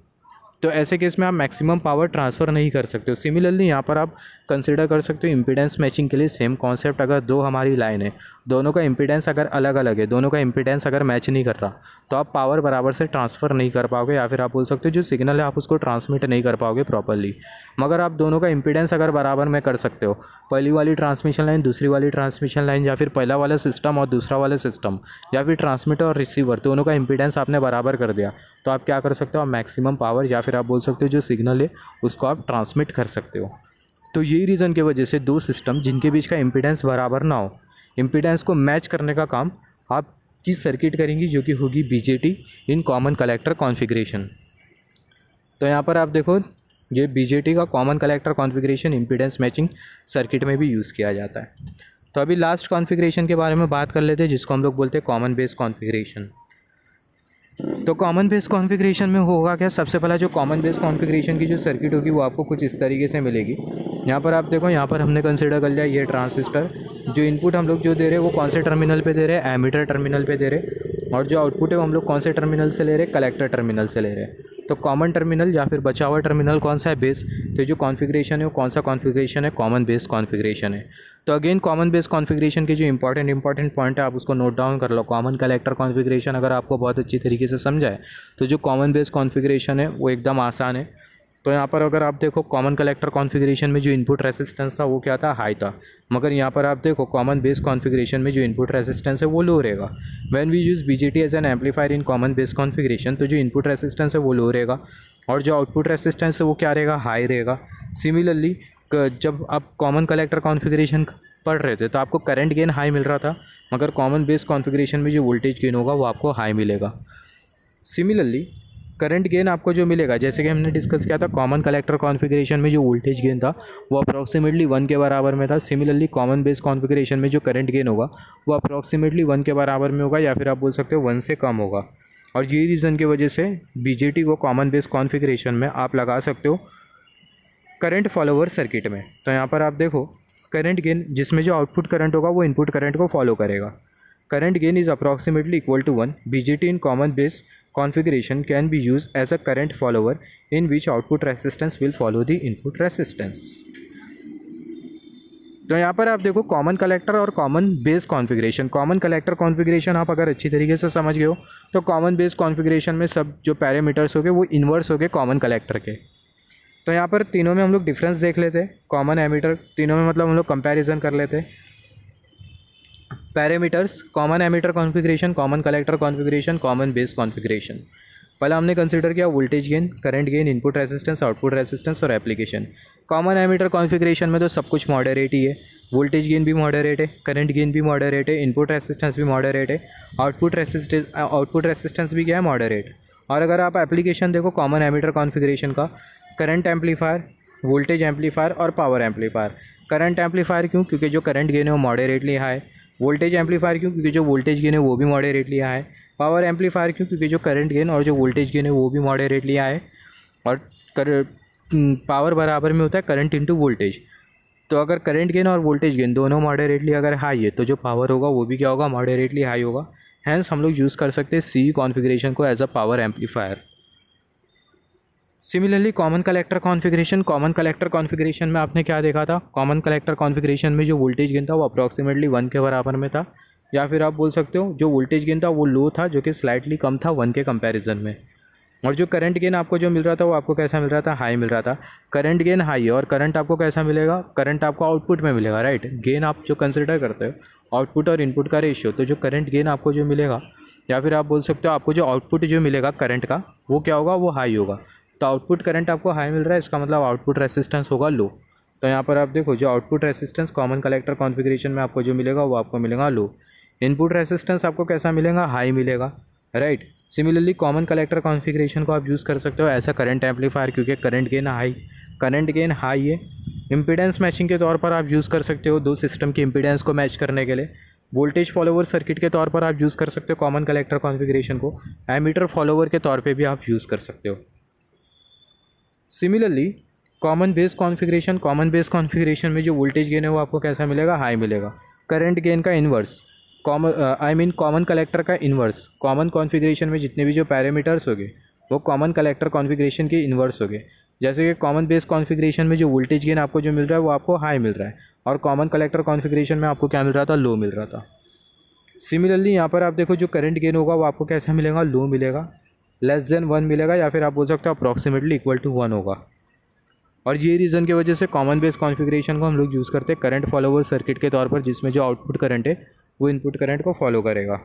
तो ऐसे केस में आप मैक्सिमम पावर ट्रांसफ़र नहीं कर सकते हो. सिमिलरली यहाँ पर आप कंसिडर कर सकते हो इम्पीडेंस मैचिंग के लिए सेम कॉन्सेप्ट. अगर दो हमारी लाइन है, दोनों का इम्पीडेंस अगर अलग अलग है, दोनों का इम्पीडेंस अगर मैच नहीं कर रहा, तो आप पावर बराबर से ट्रांसफ़र नहीं कर पाओगे, या फिर आप बोल सकते हो जो सिग्नल है आप उसको ट्रांसमिट नहीं कर पाओगे प्रॉपरली. मगर आप दोनों का इम्पीडेंस अगर बराबर में कर सकते हो, पहली वाली ट्रांसमिशन लाइन दूसरी वाली ट्रांसमिशन लाइन, या फिर पहला वाला सिस्टम और दूसरा वाला सिस्टम, या फिर ट्रांसमीटर और रिसीवर, दोनों का इम्पीडेंस आपने बराबर कर दिया, तो आप क्या कर सकते हो, आप मैक्सिमम पावर या फिर आप बोल सकते हो जो सिग्नल है उसको आप ट्रांसमिट कर सकते हो. तो यही रीज़न की वजह से दो सिस्टम जिनके बीच का इम्पीडेंस बराबर ना हो, इम्पीडेंस को मैच करने का काम आपकी सर्किट करेंगी, जो कि होगी BJT in common collector configuration. तो यहाँ पर आप देखो, ये बीजेटी का common collector configuration impedance matching circuit में भी यूज़ किया जाता है. तो अभी लास्ट कॉन्फ़िगरेशन के बारे में बात कर लेते हैं, जिसको हम लोग बोलते हैं कॉमन बेस कॉन्फ़िगरेशन. तो कॉमन बेस कॉन्फ़िगरेशन में होगा क्या, सबसे पहला जो कॉमन बेस कॉन्फ़िगरेशन की जो सर्किट होगी वो आपको कुछ इस तरीके से मिलेगी. यहाँ पर आप देखो, यहाँ पर हमने कंसिडर कर लिया ये ट्रांजिस्टर, जो इनपुट हम लोग जो दे रहे हैं वो कौन से टर्मिनल पे दे रहे हैं, एमीटर टर्मिनल पे दे रहे हैं, और जो आउटपुट है वो हम लोग कौन से टर्मिनल से ले रहे हैं, कलेक्टर टर्मिनल से ले रहे हैं. तो कॉमन टर्मिनल या फिर बचा हुआ टर्मिनल कौन सा है, बेस. तो जो कॉन्फ़िगरेशन है वो कौन सा कॉन्फ़िगरेशन है, कॉमन बेस कॉन्फ़िगरेशन है. तो अगेन कॉमन बेस कॉन्फ़िगरेशन के जो इंपॉर्टेंट पॉइंट है आप उसको नोट डाउन कर लो. कॉमन कलेक्टर कॉन्फ़िगरेशन अगर आपको बहुत अच्छी तरीके से समझा है, तो जो कॉमन बेस कॉन्फ़िगरेशन है वो एकदम आसान है. तो यहाँ पर अगर आप देखो कॉमन कलेक्टर कॉन्फ़िगरेशन में जो इनपुट रेसिस्टेंस था वो क्या था, हाई था. मगर यहाँ पर आप देखो कॉमन बेस कॉन्फ़िगरेशन में जो इनपुट रेसिस्टेंस है वो लो रहेगा. When we use BJT as an amplifier in common base configuration, तो जो इनपुट रेसिस्टेंस है वो लो रहेगा और जो आउटपुट रेसिस्टेंस है वो क्या रहेगा, हाई रहेगा. सिमिलरली जब आप कॉमन कलेक्टर कॉन्फ़िगरेशन पढ़ रहे थे तो आपको करंट गेन हाई मिल रहा था, मगर कॉमन बेस कॉन्फ़िगरेशन में जो वोल्टेज गेन होगा वो आपको हाई मिलेगा. सिमिलरली करंट गेन आपको जो मिलेगा, जैसे कि हमने डिस्कस किया था कॉमन कलेक्टर कॉन्फ़िगरेशन में जो वोल्टेज गेन था वो अप्रॉक्सीमेटली 1 के बराबर में था. सिमिलरली कॉमन बेस कॉन्फ़िगरेशन में जो करंट गेन होगा वो अप्रॉक्सीमेटली 1 के बराबर में होगा, या फिर आप बोल सकते हो 1 से कम होगा. और यही रीज़न की वजह से बीजेटी को कॉमन बेस कॉन्फ़िगरेशन में आप लगा सकते हो करंट फॉलोवर सर्किट में. तो यहाँ पर आप देखो करंट गेन जिसमें जो आउटपुट करंट होगा वो इनपुट करंट को फॉलो करेगा. Current gain is approximately equal to 1. BJT in common base configuration can be used as a current follower in which output resistance will follow the input resistance. तो यहाँ पर आप देखो common collector और common base configuration. Common collector configuration आप अगर अच्छी तरीके से समझ गए हो तो कॉमन बेस कॉन्फ़िगरेशन में सब जो पैरामीटर्स हो गए वो इन्वर्स हो गए कॉमन कलेक्टर के. तो यहाँ पर तीनों में हम लोग डिफरेंस देख लेते हैं. कॉमन एमीटर तीनों में मतलब हम लोग कंपैरिजन कर लेते हैं. Parameters, common emitter configuration, common collector configuration, common base configuration. पहला हमने कंसिडर किया voltage gain, current gain, input resistance, output resistance और एप्लीकेशन. कॉमन एमीटर कॉन्फ़िगरेशन में तो सब कुछ मॉडरेट ही है. वोल्टेज गेन भी मॉडरेट है, करंट गेन भी मॉडरेट है, इनपुट रेजिस्टेंस भी मॉडरेट है, आउटपुट रेजिस्टेंस भी क्या है, मॉडरेट. और अगर आप एप्लीकेशन देखो कॉमन एमीटर कॉन्फ़िगरेशन का, करंट एम्पलीफायर, वोल्टेज एम्पलीफायर और पावर एम्पलीफायर. करंट एम्पलीफायर क्यों, क्योंकि जो करंट गेन है वो मॉडरेटली हाई. वोल्टेज एम्पलीफायर क्यों, क्योंकि जो वोल्टेज गेन है वो भी मॉडरेटली हाई. पावर एम्पलीफायर क्यों, क्योंकि जो करंट गेन और जो वोल्टेज गेन है वो भी मॉडरेटली हाई. और पावर बराबर में होता है करंट इंटू वोल्टेज. तो अगर करंट गेन और वोल्टेज गेन दोनों मॉडरेटली अगर हाई है तो जो पावर होगा वो भी क्या होगा, मॉडरेटली हाई होगा. हैंस हम लोग यूज़ कर सकते हैं सी कॉन्फ़िगरेशन को as a power amplifier. Similarly common collector configuration. Common collector configuration में आपने क्या देखा था, कॉमन कलेक्टर कॉन्फ़िगरेशन में जो वोल्टेज गेन था वो अप्रॉक्सीमेटली 1 के बराबर में था, या फिर आप बोल सकते हो जो वोल्टेज गेन था वो लो था, जो कि स्लाइटली कम था 1 के कंपैरिजन में. और जो करंट गेन आपको जो मिल रहा था वो आपको कैसा मिल रहा था, हाई मिल रहा था. करंट गेन हाई है और करंट आपको कैसा मिलेगा, करंट आपको आउटपुट में मिलेगा, राइट. गेन आप जो कंसिडर करते हो आउटपुट और इनपुट का रेशियो, तो जो करंट गेन आपको जो मिलेगा, या फिर आप बोल सकते हो आपको जो आउटपुट जो मिलेगा करंट का, वो क्या होगा, वो हाई होगा। तो आउटपुट करंट आपको हाई मिल रहा है, इसका मतलब आउटपुट रेसिस्टेंस होगा लो। तो यहाँ पर आप देखो जो output resistance common collector configuration में आपको जो मिलेगा वो आपको मिलेगा लो। इनपुट रेसिस्टेंस आपको कैसा मिलेगा, हाई मिलेगा, right. Similarly common collector configuration को आप यूज़ कर सकते हो ऐसा करंट एम्पलीफायर, क्योंकि करंट गेन हाई है। इम्पीडेंस मैचिंग के तौर पर आप यूज़ कर सकते हो दो सिस्टम की इम्पीडेंस को मैच करने के लिए। वोल्टेज फॉलोवर सर्किट के तौर पर आप यूज़ कर सकते हो कॉमन कलेक्टर कॉन्फ़िगरेशन को। एमीटर फॉलोवर के तौर पे भी आप यूज़ कर सकते हो। सिमिलरली कॉमन बेस कॉन्फ़िगरेशन में जो वोल्टेज गेन है वो आपको कैसा मिलेगा, हाई मिलेगा। करंट गेन का इन्वर्स, कॉमन कलेक्टर का इन्वर्स, कॉमन कॉन्फ़िगरेशन में जितने भी जो पैरामीटर्स होंगे वो कॉमन कलेक्टर कॉन्फ़िगरेशन के इन्वर्स होंगे। जैसे कि कॉमन बेस कॉन्फ़िगरेशन में जो वोल्टेज गेन आपको जो मिल रहा है वो आपको हाई मिल रहा है, और कॉमन कलेक्टर कॉन्फ़िगरेशन में आपको क्या मिल रहा था, लो मिल रहा था। सिमिलरली यहाँ पर आप देखो जो करंट गेन होगा वो आपको कैसा मिलेगा, लो मिलेगा, लेस देन 1 मिलेगा, या फिर आप बोल सकते हो अप्रॉक्सीमेटली इक्वल टू 1 होगा। और ये रीज़न की वजह से कॉमन बेस कॉन्फ़िगरेशन को हम लोग यूज़ करते हैं करंट फॉलोवर सर्किट के तौर पर, जिसमें जो आउटपुट करंट है वो इनपुट करंट को फॉलो करेगा।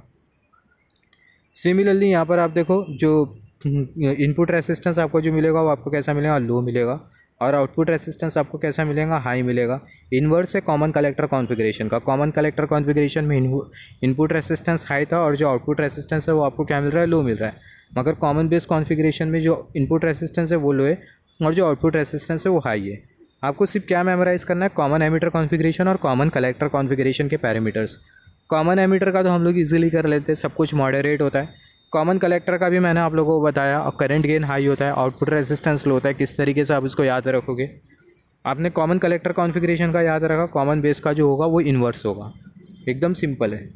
सिमिलरली यहाँ पर आप देखो जो इनपुट रेसिस्टेंस आपको जो मिलेगा वो आपको कैसा मिलेगा, लो मिलेगा, और आउटपुट रेसिस्टेंस आपको कैसा मिलेगा, हाई मिलेगा। इन्वर्स है कॉमन कलेक्टर कॉन्फ़िगरेशन का। कॉमन कलेक्टर कॉन्फ़िगरेशन में इनपुट रेसिस्टेंस हाई था और जो आउटपुट रेसिस्टेंस है वो आपको क्या मिल रहा है, लो मिल रहा है। मगर कॉमन बेस कॉन्फ़िगरेशन में जो इनपुट रेसिस्टेंस है वो लो है और जो आउटपुट रेसिस्टेंस है वो हाई है। आपको सिर्फ क्या मेमोराइज़ करना है, कॉमन एमीटर कॉन्फ़िगरेशन और कॉमन कलेक्टर कॉन्फ़िगरेशन के पैरामीटर्स। कॉमन एमीटर का तो हम लोग इजीली कर लेते हैं, सब कुछ मॉडरेट होता है। कॉमन कलेक्टर का भी मैंने आप लोगों को बताया, और करंट गेन हाई होता है, आउटपुट रेजिस्टेंस लो होता है। किस तरीके से आप इसको याद रखोगे, आपने कॉमन कलेक्टर कॉन्फ़िगरेशन का याद रखा, कॉमन बेस का जो होगा वो इन्वर्स होगा, एकदम सिंपल है।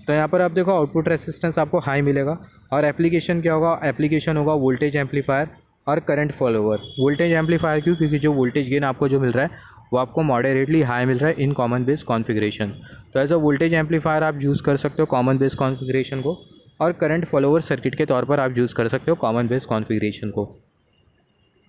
तो यहाँ पर आप देखो आउटपुट रेजिस्टेंस आपको हाई मिलेगा, और एप्लीकेशन क्या होगा, एप्लीकेशन होगा वोल्टेज एम्पलीफायर और करंट फॉलोवर। वोल्टेज एम्पलीफायर क्यों, क्योंकि जो वोल्टेज गेन आपको जो मिल रहा है वो आपको मॉडरेटली हाई मिल रहा है इन कॉमन बेस कॉन्फ़िगरेशन। तो एज अ वोल्टेज एम्पलीफायर आप यूज़ कर सकते हो कॉमन बेस कॉन्फ़िगरेशन को, और करंट फॉलोवर सर्किट के तौर पर आप यूज़ कर सकते हो कॉमन बेस कॉन्फ़िगरेशन को।